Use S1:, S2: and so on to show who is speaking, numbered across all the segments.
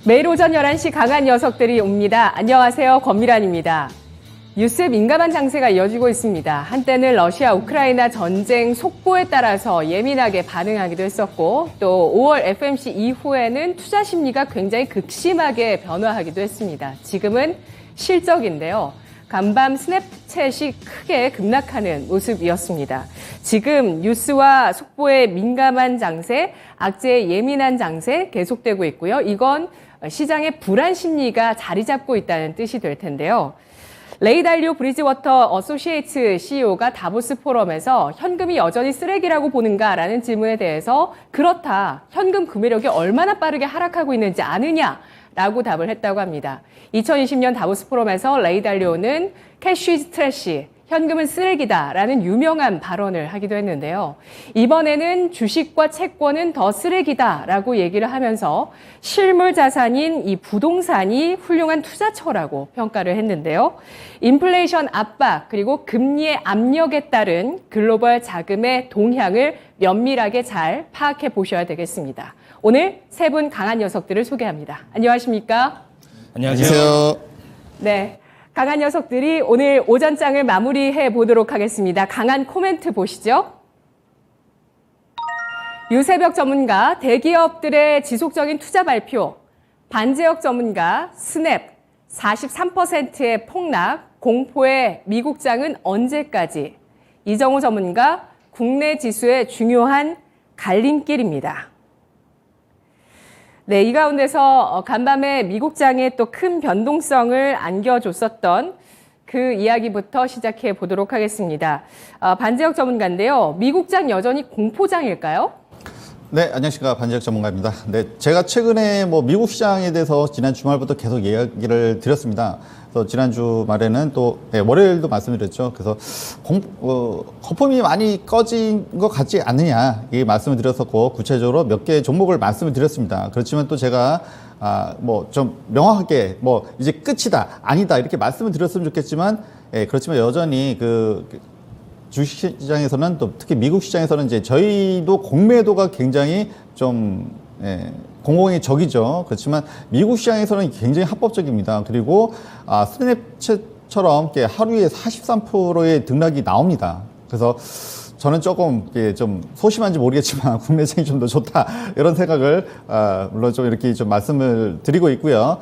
S1: 매일 오전 11시 강한 녀석들이 옵니다. 안녕하세요. 권미란입니다. 뉴스에 민감한 장세가 이어지고 있습니다. 한때는 러시아 우크라이나 전쟁 속보에 따라서 예민하게 반응하기도 했었고 또 5월 FMC 이후에는 투자 심리가 굉장히 극심하게 변화하기도 했습니다. 지금은 실적인데요. 간밤 스냅챗이 크게 급락하는 모습이었습니다. 지금 뉴스와 속보에 민감한 장세, 악재에 예민한 장세 계속되고 있고요. 이건 시장의 불안 심리가 자리 잡고 있다는 뜻이 될 텐데요. 레이 달리오 브리지워터 어소시에이츠 CEO가 다보스 포럼에서 현금이 여전히 쓰레기라고 보는가라는 질문에 대해서 그렇다. 현금 구매력이 얼마나 빠르게 하락하고 있는지 아느냐라고 답을 했다고 합니다. 2020년 다보스 포럼에서 레이 달리오는 캐시 이즈 트래시, 현금은 쓰레기다라는 유명한 발언을 하기도 했는데요. 이번에는 주식과 채권은 더 쓰레기다라고 얘기를 하면서 실물 자산인 이 부동산이 훌륭한 투자처라고 평가를 했는데요. 인플레이션 압박 그리고 금리의 압력에 따른 글로벌 자금의 동향을 면밀하게 잘 파악해 보셔야 되겠습니다. 오늘 세 분 강한 녀석들을 소개합니다. 안녕하십니까?
S2: 안녕하세요.
S1: 네. 강한 녀석들이 오늘 오전장을 마무리해 보도록 하겠습니다. 강한 코멘트 보시죠. 유세벽 전문가, 대기업들의 지속적인 투자 발표, 반제역 전문가, 스냅, 43%의 폭락, 공포의 미국장은 언제까지? 이정호 전문가, 국내 지수의 중요한 갈림길입니다. 네, 이 가운데서 간밤에 미국장에 또 큰 변동성을 안겨줬었던 그 이야기부터 시작해 보도록 하겠습니다. 반재혁 전문가인데요. 미국장 여전히 공포장일까요?
S2: 네, 안녕하십니까. 반재혁 전문가입니다. 네, 제가 최근에 미국 시장에 대해서 지난 주말부터 계속 이야기를 드렸습니다. 그래서 지난주 말에는 또 월요일도 말씀드렸죠. 그래서 거품이 많이 꺼진 것 같지 않느냐 이 말씀을 드렸었고 구체적으로 몇 개의 종목을 말씀을 드렸습니다. 그렇지만 또 제가 좀 명확하게 이제 끝이다 아니다 이렇게 말씀을 드렸으면 좋겠지만 그렇지만 여전히 주식시장에서는 또 특히 미국 시장에서는 이제 저희도 공매도가 굉장히 좀 공공의 적이죠. 그렇지만 미국 시장에서는 굉장히 합법적입니다. 그리고 스냅챗처럼 하루에 43%의 등락이 나옵니다. 그래서 저는 조금 좀 소심한지 모르겠지만 국내장이 좀 더 좋다 이런 생각을 물론 좀 이렇게 좀 말씀을 드리고 있고요.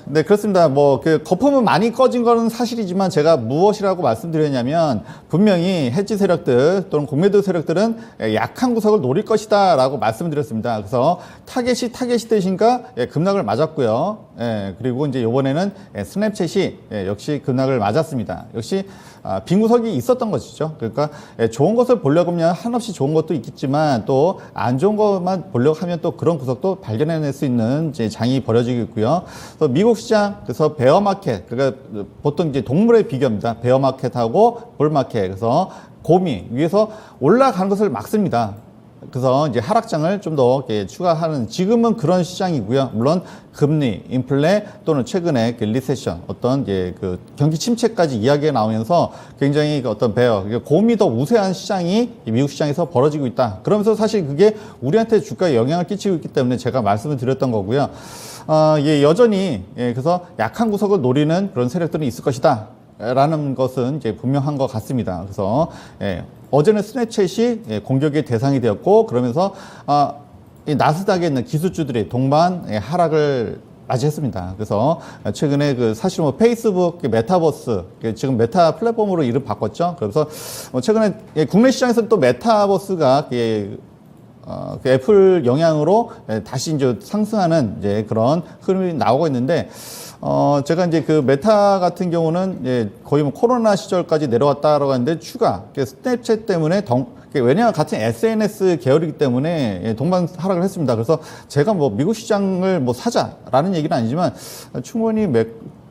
S2: 네, 그렇습니다. 거품은 많이 꺼진 거는 사실이지만 제가 무엇이라고 말씀드렸냐면 분명히 해지 세력들 또는 공매도 세력들은 약한 구석을 노릴 것이다 라고 말씀드렸습니다. 그래서 타겟이 되신가 급락을 맞았고요. 그리고 이제 이번에는 스냅챗이 역시 급락을 맞았습니다. 역시 빈 구석이 있었던 것이죠. 그러니까 좋은 것을 보려고 하면 한없이 좋은 것도 있겠지만 또 안 좋은 것만 보려고 하면 또 그런 구석도 발견해낼 수 있는 이제 장이 벌어지고 있고요. 그래서 미국 시장, 그래서 베어마켓, 그러니까 보통 이제 동물의 비교입니다. 베어마켓하고 볼마켓. 그래서 곰이 위에서 올라가는 것을 막습니다. 그래서 이제 하락장을 좀 더 추가하는 지금은 그런 시장이고요. 물론 금리, 인플레 또는 최근에 리세션 어떤 경기 침체까지 이야기가 나오면서 굉장히 어떤 곰이 더 우세한 시장이 미국 시장에서 벌어지고 있다. 그러면서 사실 그게 우리한테 주가에 영향을 끼치고 있기 때문에 제가 말씀을 드렸던 거고요. 여전히 그래서 약한 구석을 노리는 그런 세력들은 있을 것이다. 라는 것은 이제 분명한 것 같습니다. 그래서 어제는 스냅챗이 공격의 대상이 되었고 그러면서 이 나스닥에 있는 기술주들이 동반 하락을 맞이했습니다. 그래서 최근에 사실 페이스북 메타버스 지금 메타 플랫폼으로 이름 바꿨죠. 그래서 최근에 국내 시장에서는 또 메타버스가 애플 영향으로 다시 이제 상승하는 이제 그런 흐름이 나오고 있는데 제가 이제 메타 같은 경우는 거의 코로나 시절까지 내려왔다라고 하는데 추가 스냅챗 때문에 왜냐하면 같은 SNS 계열이기 때문에 동반 하락을 했습니다. 그래서 제가 미국 시장을 사자라는 얘기는 아니지만 충분히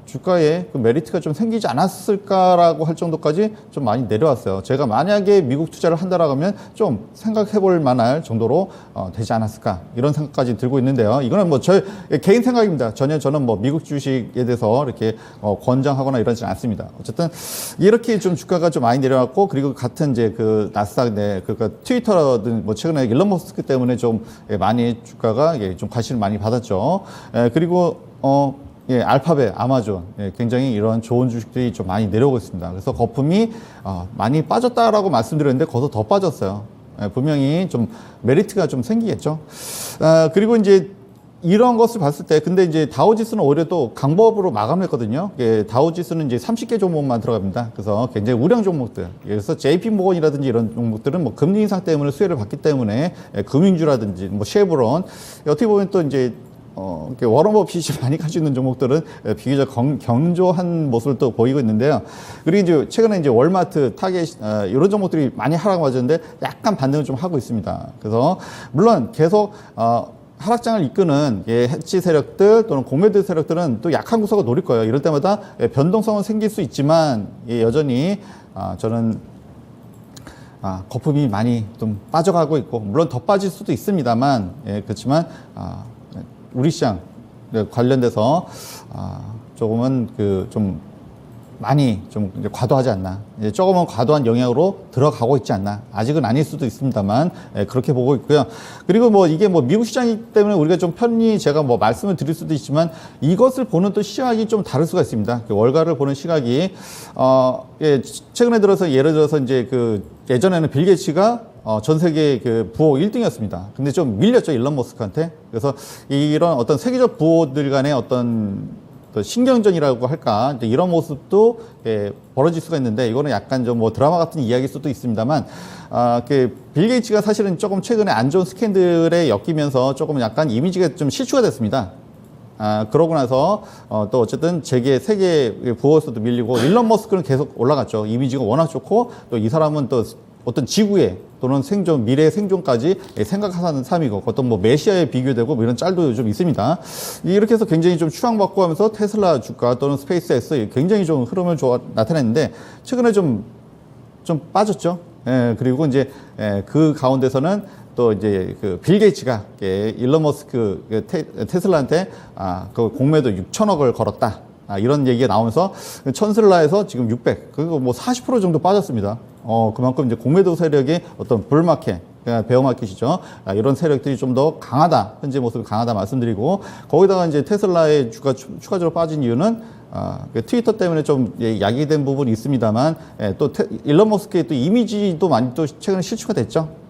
S2: 주가에 그 메리트가 좀 생기지 않았을까라고 할 정도까지 좀 많이 내려왔어요. 제가 만약에 미국 투자를 한다라고 하면 좀 생각해 볼 만할 정도로 되지 않았을까 이런 생각까지 들고 있는데요. 이거는 뭐 저의 개인 생각입니다. 전혀 저는 뭐 미국 주식에 대해서 이렇게 권장하거나 이러지 않습니다. 어쨌든 이렇게 좀 주가가 좀 많이 내려왔고, 그리고 같은 이제 그 나스닥 내 그러니까 트위터든 뭐 최근에 일론 머스크 때문에 좀 많이 주가가 좀 관심을 많이 받았죠. 그리고 알파벳, 아마존, 굉장히 이런 좋은 주식들이 좀 많이 내려오고 있습니다. 그래서 거품이 많이 빠졌다라고 말씀드렸는데 거기서 더 빠졌어요. 분명히 좀 메리트가 좀 생기겠죠. 그리고 이제 이런 것을 봤을 때, 근데 이제 다우지수는 오히려 또 강보업으로 마감했거든요. 다우지수는 이제 30개 종목만 들어갑니다. 그래서 굉장히 우량 종목들. 그래서 JP 모건이라든지 이런 종목들은 뭐 금리 인상 때문에 수혜를 받기 때문에 금융주라든지 뭐 쉐브론, 어떻게 보면 또 이제 워런 버핏이 많이 가지고 있는 종목들은 비교적 경조한 모습을 또 보이고 있는데요. 그리고 이제 최근에 이제 월마트, 타겟, 이런 종목들이 많이 하락 맞았는데 약간 반등을 좀 하고 있습니다. 그래서 물론 계속, 하락장을 이끄는 해치 세력들 또는 공매도 세력들은 또 약한 구석을 노릴 거예요. 이럴 때마다 변동성은 생길 수 있지만 여전히 저는 거품이 많이 좀 빠져가고 있고, 물론 더 빠질 수도 있습니다만, 그렇지만 우리 시장 관련돼서 조금은 좀 많이 좀 이제 과도하지 않나, 조금은 과도한 영향으로 들어가고 있지 않나. 아직은 아닐 수도 있습니다만 그렇게 보고 있고요. 그리고 뭐 이게 뭐 미국 시장이기 때문에 우리가 좀 편히 제가 뭐 말씀을 드릴 수도 있지만, 이것을 보는 또 시각이 좀 다를 수가 있습니다. 월가를 보는 시각이 최근에 들어서 예를 들어서 이제 예전에는 빌 게이츠가 전 세계 부호 1등이었습니다. 근데 좀 밀렸죠, 일론 머스크한테. 그래서 이런 어떤 세계적 부호들 간의 어떤 또 신경전이라고 할까, 이런 모습도 벌어질 수가 있는데, 이거는 약간 좀 뭐 드라마 같은 이야기일 수도 있습니다만, 빌 게이츠가 사실은 조금 최근에 안 좋은 스캔들에 엮이면서 조금 약간 이미지가 좀 실추가 됐습니다. 그러고 나서 또 어쨌든 세계 부호에서도 밀리고, 일론 머스크는 계속 올라갔죠. 이미지가 워낙 좋고, 또 이 사람은 또 어떤 지구에 또는 생존, 미래의 생존까지 생각하는 삶이고, 어떤 뭐 메시아에 비교되고 뭐 이런 짤도 좀 있습니다. 이렇게 해서 굉장히 좀 추앙받고 하면서 테슬라 주가 또는 스페이스X 굉장히 좀 흐름을 나타냈는데, 최근에 좀 빠졌죠. 그리고 이제 그 가운데서는 또 이제 빌 게이츠가 일론 머스크 테슬라한테 그 공매도 6천억을 걸었다. 이런 얘기가 나오면서 천슬라에서 지금 600, 그리고 뭐 40% 정도 빠졌습니다. 그만큼 이제 공매도 세력의 어떤 불마켓, 베어마켓이죠. 이런 세력들이 좀 더 강하다, 현재 모습이 강하다 말씀드리고, 거기다가 이제 테슬라의 주가 추가적으로 빠진 이유는 트위터 때문에 좀 야기된 부분이 있습니다만, 또 일론 머스크의 또 이미지도 많이 또 최근에 실추가 됐죠.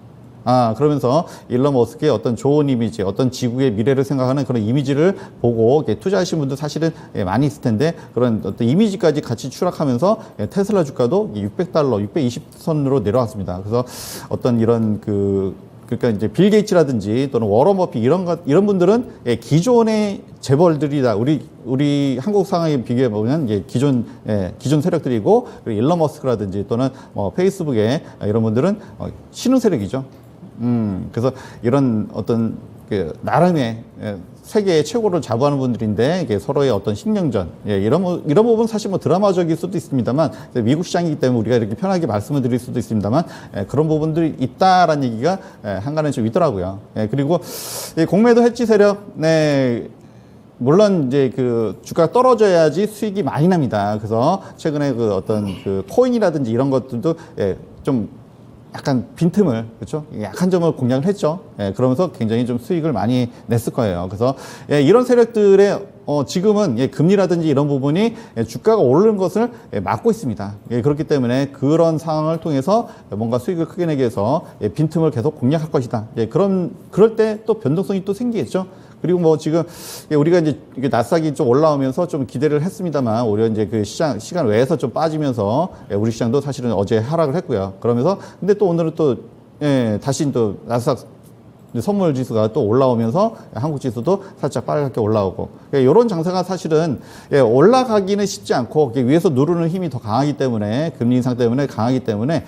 S2: 그러면서 일론 머스크의 어떤 좋은 이미지, 어떤 지구의 미래를 생각하는 그런 이미지를 보고 투자하신 분들 사실은 많이 있을 텐데, 그런 어떤 이미지까지 같이 추락하면서 테슬라 주가도 $600, 620선으로 내려왔습니다. 그래서 어떤 이런 그러니까 이제 빌 게이츠라든지 또는 워런 버핏 이런 분들은 기존의 재벌들이다. 우리 한국 상황에 비교해 보면 기존 세력들이고, 그리고 일론 머스크라든지 또는 페이스북의 이런 분들은 신흥 세력이죠. 그래서 이런 어떤 나름의 세계의 최고를 자부하는 분들인데, 이게 서로의 어떤 신경전, 이런 부분 사실 뭐 드라마적일 수도 있습니다만, 미국 시장이기 때문에 우리가 이렇게 편하게 말씀을 드릴 수도 있습니다만, 그런 부분들이 있다라는 얘기가 한간에 좀 있더라고요. 그리고 공매도 해치 세력, 물론 이제 주가가 떨어져야지 수익이 많이 납니다. 그래서 최근에 어떤 코인이라든지 이런 것들도 좀 약간 빈틈을, 그렇죠? 약한 점을 공략을 했죠. 그러면서 굉장히 좀 수익을 많이 냈을 거예요. 그래서 이런 세력들의 지금은 금리라든지 이런 부분이 주가가 오르는 것을 막고 있습니다. 그렇기 때문에 그런 상황을 통해서 뭔가 수익을 크게 내기 위해서 빈틈을 계속 공략할 것이다. 그럴 때 또 변동성이 또 생기겠죠. 그리고 뭐 지금 우리가 이제 나스닥이 좀 올라오면서 좀 기대를 했습니다만, 오히려 이제 시간 외에서 좀 빠지면서 우리 시장도 사실은 어제 하락을 했고요. 그러면서 근데 또 오늘은 또 다시 또 나스닥 선물 지수가 또 올라오면서 한국 지수도 살짝 빨갛게 올라오고 이런 장세가 사실은 올라가기는 쉽지 않고 위에서 누르는 힘이 더 강하기 때문에 금리 인상 때문에 강하기 때문에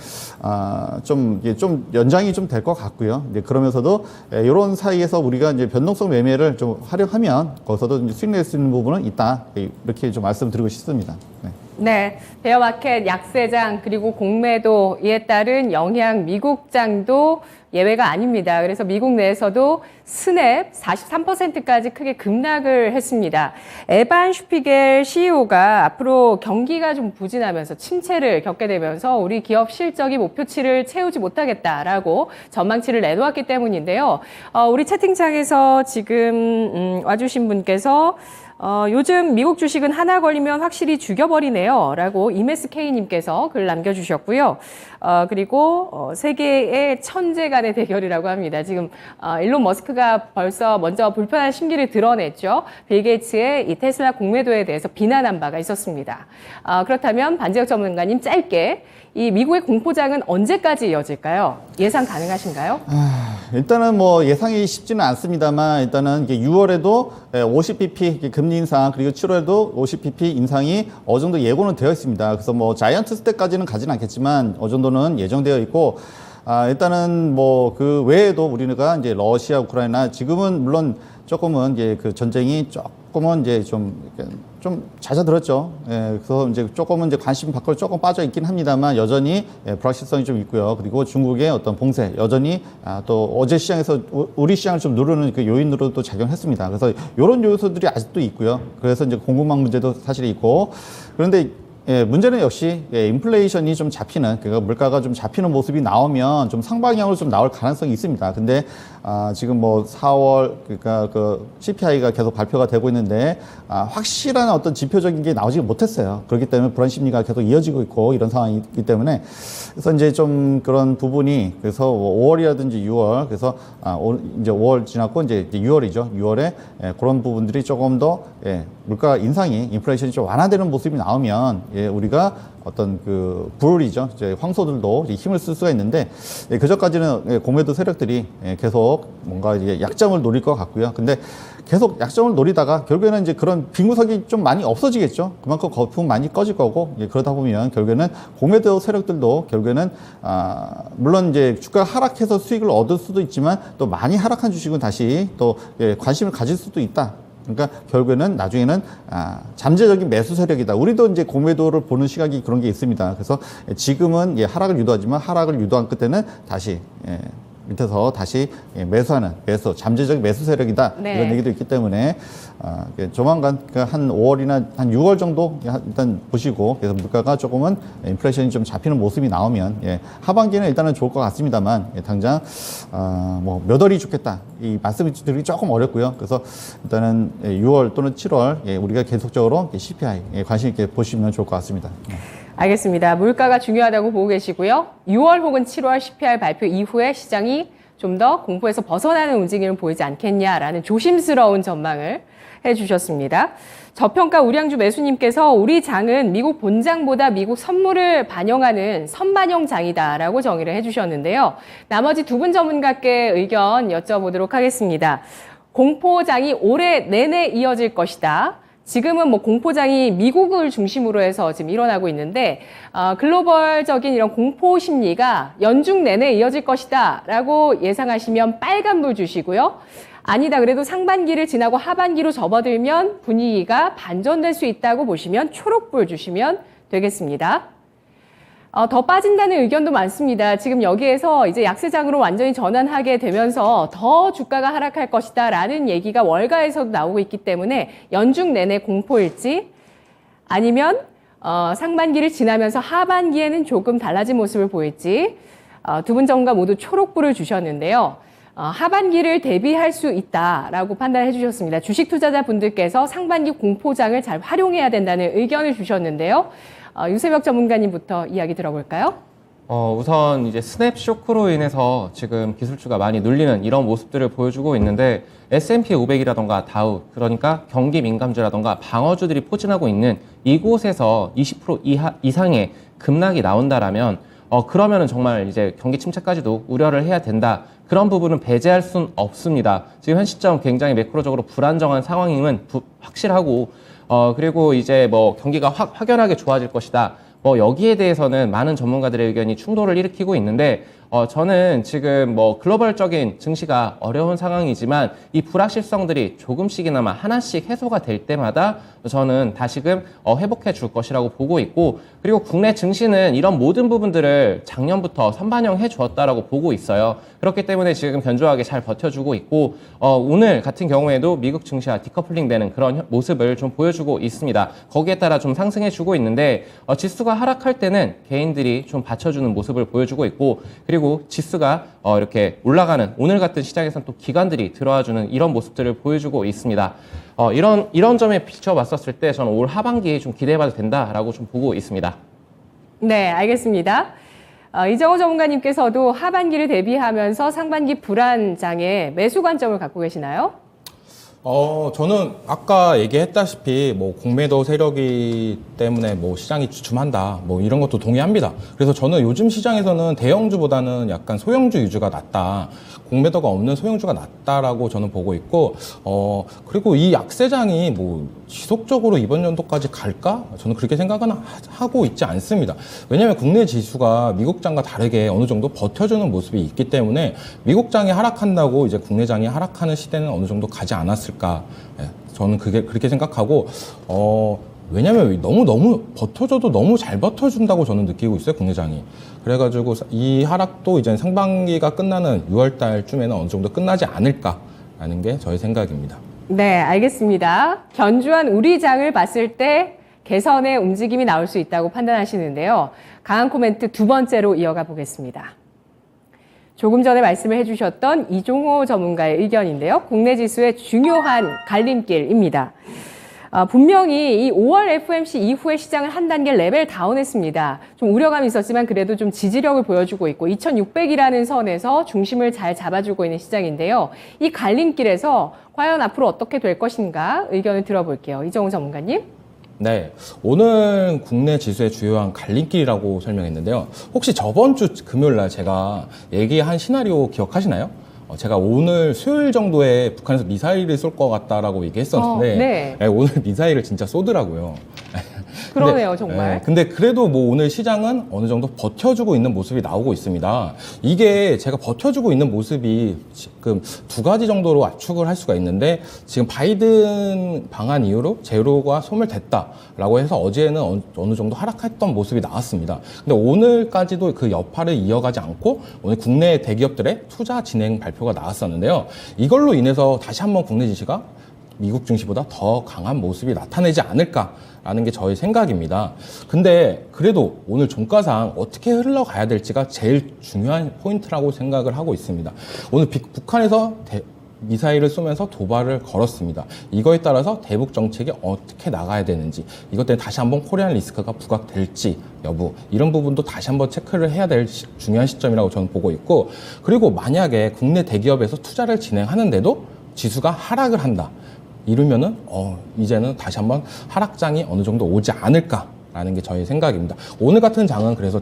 S2: 좀 연장이 좀 될 것 같고요. 그러면서도 이런 사이에서 우리가 이제 변동성 매매를 좀 활용하면 거기서도 이제 수익 낼 수 있는 부분은 있다. 이렇게 좀 말씀드리고 싶습니다. 네.
S1: 네, 베어마켓 약세장 그리고 공매도 이에 따른 영향 미국장도 예외가 아닙니다. 그래서 미국 내에서도 스냅 43%까지 크게 급락을 했습니다. 에반 슈피겔 CEO가 앞으로 경기가 좀 부진하면서 침체를 겪게 되면서 우리 기업 실적이 목표치를 채우지 못하겠다라고 전망치를 내놓았기 때문인데요. 우리 채팅창에서 지금 와주신 분께서 요즘 미국 주식은 하나 걸리면 확실히 죽여버리네요. 라고 이메스케이님께서 글 남겨주셨고요. 그리고 세계의 천재 간의 대결이라고 합니다. 지금 일론 머스크가 벌써 먼저 불편한 심기를 드러냈죠. 빌 게이츠의 이 테슬라 공매도에 대해서 비난한 바가 있었습니다. 그렇다면 반지혁 전문가님 짧게 이 미국의 공포장은 언제까지 이어질까요? 예상 가능하신가요?
S2: 일단은 뭐 예상이 쉽지는 않습니다만 일단은 6월에도 50bp 금리 인상 그리고 7월에도 50bp 인상이 어느 정도 예고는 되어 있습니다. 그래서 뭐 자이언트 스텝까지는 가지는 않겠지만 어느 정도는 예정되어 있고 일단은 뭐 그 외에도 우리가 이제 러시아, 우크라이나 지금은 물론 조금은 이제 그 전쟁이 조금은 이제 좀 잦아들었죠. 그래서 이제 조금은 이제 관심 밖으로 조금 빠져 있긴 합니다만 여전히 불확실성이 좀 있고요. 그리고 중국의 어떤 봉쇄 여전히 또 어제 시장에서 우리 시장을 좀 누르는 그 요인으로 또 작용했습니다. 그래서 이런 요소들이 아직도 있고요. 그래서 이제 공급망 문제도 사실 있고 그런데 문제는 역시 인플레이션이 좀 잡히는 그러니까 물가가 좀 잡히는 모습이 나오면 좀 상방향으로 좀 나올 가능성이 있습니다. 근데 지금 뭐 4월 그러니까 그 CPI가 계속 발표가 되고 있는데 확실한 어떤 지표적인 게 나오지 못했어요. 그렇기 때문에 불안 심리가 계속 이어지고 있고 이런 상황이기 때문에 그래서 이제 좀 그런 부분이 그래서 5월이라든지 6월 그래서 이제 5월 지났고 이제 6월이죠. 6월에 그런 부분들이 조금 더 물가 인상이 인플레이션이 좀 완화되는 모습이 나오면 우리가 어떤 그 불이죠. 이제 황소들도 이제 힘을 쓸 수가 있는데 그전까지는 공매도 세력들이 계속 뭔가 이제 약점을 노릴 것 같고요. 근데 계속 약점을 노리다가 결국에는 이제 그런 빈구석이 좀 많이 없어지겠죠. 그만큼 거품은 많이 꺼질 거고 그러다 보면 결국에는 공매도 세력들도 결국에는 물론 이제 주가가 하락해서 수익을 얻을 수도 있지만 또 많이 하락한 주식은 다시 또 관심을 가질 수도 있다. 그러니까 결국에는 나중에는 잠재적인 매수 세력이다. 우리도 이제 공매도를 보는 시각이 그런 게 있습니다. 그래서 지금은 하락을 유도하지만 하락을 유도한 끝에는 다시 밑에서 다시 매수하는 잠재적 매수 세력이다.
S1: 네.
S2: 이런 얘기도 있기 때문에 조만간 한 5월이나 한 6월 정도 일단 보시고 그래서 물가가 조금은 인플레이션이 좀 잡히는 모습이 나오면 하반기는 일단은 좋을 것 같습니다만 당장 뭐 몇 월이 좋겠다 이 말씀드리기 조금 어렵고요. 그래서 일단은 6월 또는 7월 우리가 계속적으로 CPI 관심 있게 보시면 좋을 것 같습니다.
S1: 알겠습니다. 물가가 중요하다고 보고 계시고요. 6월 혹은 7월 CPI 발표 이후에 시장이 좀 더 공포에서 벗어나는 움직임을 보이지 않겠냐라는 조심스러운 전망을 해주셨습니다. 저평가 우량주 매수님께서 우리 장은 미국 본장보다 미국 선물을 반영하는 선반영 장이다라고 정의를 해주셨는데요. 나머지 두 분 전문가께 의견 여쭤보도록 하겠습니다. 공포장이 올해 내내 이어질 것이다. 지금은 뭐 공포장이 미국을 중심으로 해서 지금 일어나고 있는데 글로벌적인 이런 공포 심리가 연중 내내 이어질 것이다 라고 예상하시면 빨간불 주시고요. 아니다 그래도 상반기를 지나고 하반기로 접어들면 분위기가 반전될 수 있다고 보시면 초록불 주시면 되겠습니다. 더 빠진다는 의견도 많습니다. 지금 여기에서 이제 약세장으로 완전히 전환하게 되면서 더 주가가 하락할 것이다 라는 얘기가 월가에서도 나오고 있기 때문에 연중 내내 공포일지 아니면 상반기를 지나면서 하반기에는 조금 달라진 모습을 보일지 두 분 전문가 모두 초록불을 주셨는데요. 하반기를 대비할 수 있다라고 판단해 주셨습니다. 주식 투자자분들께서 상반기 공포장을 잘 활용해야 된다는 의견을 주셨는데요. 유세벽 전문가님부터 이야기 들어볼까요?
S3: 우선 이제 스냅 쇼크로 인해서 지금 기술주가 많이 눌리는 이런 모습들을 보여주고 있는데 S&P 500이라던가 다우 그러니까 경기 민감주라던가 방어주들이 포진하고 있는 이곳에서 20% 이상의 급락이 나온다라면 그러면은 정말 이제 경기 침체까지도 우려를 해야 된다. 그런 부분은 배제할 수는 없습니다. 지금 현 시점 굉장히 매크로적으로 불안정한 상황임은 확실하고 그리고 이제 뭐 경기가 확연하게 좋아질 것이다. 뭐 여기에 대해서는 많은 전문가들의 의견이 충돌을 일으키고 있는데 저는 지금 뭐 글로벌적인 증시가 어려운 상황이지만 이 불확실성들이 조금씩이나마 하나씩 해소가 될 때마다 저는 다시금 회복해 줄 것이라고 보고 있고 그리고 국내 증시는 이런 모든 부분들을 작년부터 선반영해 주었다라고 보고 있어요. 그렇기 때문에 지금 견조하게 잘 버텨주고 있고 오늘 같은 경우에도 미국 증시와 디커플링 되는 그런 모습을 좀 보여주고 있습니다. 거기에 따라 좀 상승해 주고 있는데 지수가 하락할 때는 개인들이 좀 받쳐주는 모습을 보여주고 있고 그리고 지수가 이렇게 올라가는 오늘 같은 시장에서는 또 기관들이 들어와주는 이런 모습들을 보여주고 있습니다. 이런 점에 비춰봤었을 때 저는 올 하반기에 좀 기대해봐도 된다라고 좀 보고 있습니다.
S1: 네, 알겠습니다. 이정호 전문가님께서도 하반기를 대비하면서 상반기 불안장에 매수 관점을 갖고 계시나요?
S4: 저는 아까 얘기했다시피 뭐 공매도 세력이 때문에 뭐 시장이 주춤한다 뭐 이런 것도 동의합니다. 그래서 저는 요즘 시장에서는 대형주보다는 약간 소형주 위주가 낫다. 공매도가 없는 소형주가 낫다라고 저는 보고 있고 그리고 이 약세장이 뭐 지속적으로 이번 연도까지 갈까? 저는 그렇게 생각은 하고 있지 않습니다. 왜냐하면 국내 지수가 미국장과 다르게 어느 정도 버텨주는 모습이 있기 때문에 미국장이 하락한다고 이제 국내장이 하락하는 시대는 어느 정도 가지 않았을까? 예, 저는 그렇게 생각하고 왜냐면 너무 버텨줘도 너무 잘 버텨준다고 저는 느끼고 있어요, 국내장이. 그래가지고 이 하락도 이제 상반기가 끝나는 6월 달쯤에는 어느 정도 끝나지 않을까라는 게 저의 생각입니다.
S1: 네, 알겠습니다. 견주한 우리 장을 봤을 때 개선의 움직임이 나올 수 있다고 판단하시는데요. 강한 코멘트 두 번째로 이어가 보겠습니다. 조금 전에 말씀을 해주셨던 이종호 전문가의 의견인데요. 국내 지수의 중요한 갈림길입니다. 분명히 이 5월 FOMC 이후에 시장을 한 단계 레벨 다운했습니다. 좀 우려감이 있었지만 그래도 좀 지지력을 보여주고 있고 2600이라는 선에서 중심을 잘 잡아주고 있는 시장인데요. 이 갈림길에서 과연 앞으로 어떻게 될 것인가 의견을 들어볼게요. 이정우 전문가님.
S4: 네, 오늘 국내 지수의 주요한 갈림길이라고 설명했는데요. 혹시 저번 주 금요일 날 제가 얘기한 시나리오 기억하시나요? 제가 오늘 수요일 정도에 북한에서 미사일을 쏠 것 같다라고 얘기했었는데
S1: 네.
S4: 네, 오늘 미사일을 진짜 쏘더라고요.
S1: 그러네요, 정말.
S4: 근데 그래도 뭐 오늘 시장은 어느 정도 버텨주고 있는 모습이 나오고 있습니다. 이게 제가 버텨주고 있는 모습이 지금 두 가지 정도로 압축을 할 수가 있는데 지금 바이든 방한 이후로 제로가 소멸됐다라고 해서 어제는 어느 정도 하락했던 모습이 나왔습니다. 근데 오늘까지도 그 여파를 이어가지 않고 오늘 국내 대기업들의 투자 진행 발표가 나왔었는데요. 이걸로 인해서 다시 한번 국내 지수가 미국 증시보다 더 강한 모습이 나타내지 않을까라는 게 저의 생각입니다. 근데 그래도 오늘 종가상 어떻게 흘러가야 될지가 제일 중요한 포인트라고 생각을 하고 있습니다. 오늘 북한에서 미사일을 쏘면서 도발을 걸었습니다. 이거에 따라서 대북 정책이 어떻게 나가야 되는지, 이것 때문에 다시 한번 코리안 리스크가 부각될지 여부, 이런 부분도 다시 한번 체크를 해야 될 중요한 시점이라고 저는 보고 있고, 그리고 만약에 국내 대기업에서 투자를 진행하는데도 지수가 하락을 한다. 이러면은 이제는 다시 한번 하락장이 어느 정도 오지 않을까라는 게 저의 생각입니다. 오늘 같은 장은 그래서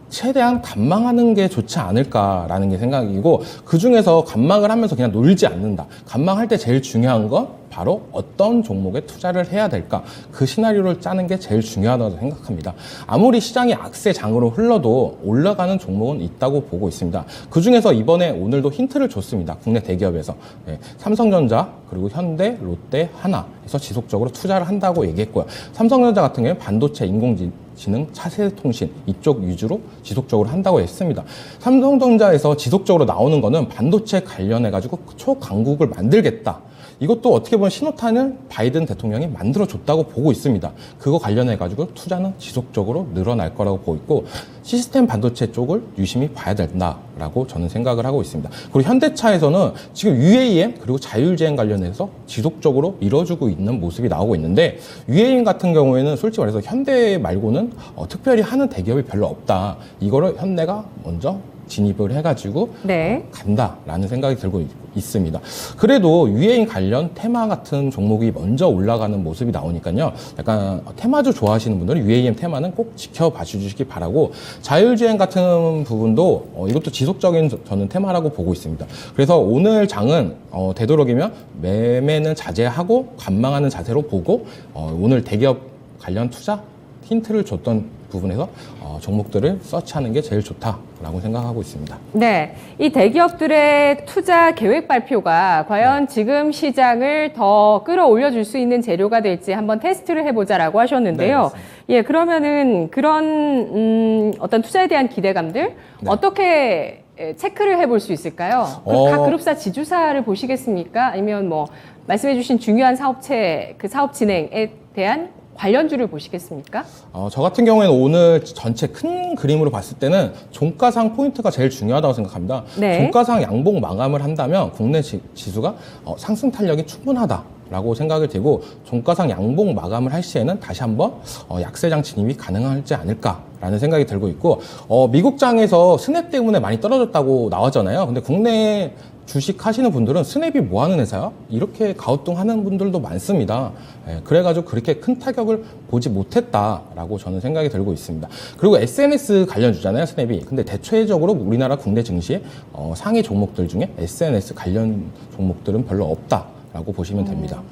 S4: 최대한 관망하는 게 좋지 않을까라는 게 생각이고, 그 중에서 관망을 하면서 그냥 놀지 않는다. 관망할 때 제일 중요한 건 바로 어떤 종목에 투자를 해야 될까, 그 시나리오를 짜는 게 제일 중요하다고 생각합니다. 아무리 시장이 악세장으로 흘러도 올라가는 종목은 있다고 보고 있습니다. 그 중에서 이번에 오늘도 힌트를 줬습니다. 국내 대기업에서. 네, 삼성전자, 그리고 현대, 롯데, 하나에서 지속적으로 투자를 한다고 얘기했고요. 삼성전자 같은 경우에 반도체, 인공지능, 차세대통신 이쪽 위주로 지속적으로 한다고 했습니다. 삼성전자에서 지속적으로 나오는 거는 반도체 관련해가지고 초강국을 만들겠다. 이것도 어떻게 보면 신호탄을 바이든 대통령이 만들어줬다고 보고 있습니다. 그거 관련해가지고 투자는 지속적으로 늘어날 거라고 보고 있고, 시스템 반도체 쪽을 유심히 봐야 된다라고 저는 생각을 하고 있습니다. 그리고 현대차에서는 지금 UAM 그리고 자율주행 관련해서 지속적으로 밀어주고 있는 모습이 나오고 있는데, UAM 같은 경우에는 솔직히 말해서 현대 말고는 특별히 하는 대기업이 별로 없다. 이거를 현대가 먼저 진입을 해가지고
S1: 네.
S4: 간다라는 생각이 들고 있습니다. 그래도 유해인 관련 테마 같은 종목이 먼저 올라가는 모습이 나오니까요. 약간 테마주 좋아하시는 분들은 UAM 테마는 꼭 지켜봐 주시기 바라고, 자율주행 같은 부분도 이것도 지속적인 저는 테마라고 보고 있습니다. 그래서 오늘 장은 되도록이면 매매는 자제하고 관망하는 자세로 보고 오늘 대기업 관련 투자 힌트를 줬던 부분에서 종목들을 서치하는 게 제일 좋다라고 생각하고 있습니다.
S1: 네, 이 대기업들의 투자 계획 발표가 과연 지금 시장을 더 끌어올려 줄 수 있는 재료가 될지 한번 테스트를 해보자라고 하셨는데요. 예, 그러면은 그런 어떤 투자에 대한 기대감들 어떻게 체크를 해볼 수 있을까요? 각 그룹사 지주사를 보시겠습니까? 아니면 뭐 말씀해주신 중요한 사업체 그 사업 진행에 대한 관련주를 보시겠습니까?
S4: 저 같은 경우에는 오늘 전체 큰 그림으로 봤을 때는 종가상 포인트가 제일 중요하다고 생각합니다.
S1: 네.
S4: 종가상 양봉 마감을 한다면 국내 지수가 상승 탄력이 충분하다라고 생각이 되고, 종가상 양봉 마감을 할 시에는 다시 한번 약세장 진입이 가능하지 않을까라는 생각이 들고 있고, 미국장에서 스냅 때문에 많이 떨어졌다고 나왔잖아요. 근데 국내 주식 하시는 분들은 스냅이 뭐 하는 회사야? 이렇게 가우뚱하는 분들도 많습니다. 그래가지고 그렇게 큰 타격을 보지 못했다라고 저는 생각이 들고 있습니다. 그리고 SNS 관련주잖아요, 스냅이. 근데 대체적으로 우리나라 국내 증시 상위 종목들 중에 SNS 관련 종목들은 별로 없다라고 보시면 됩니다.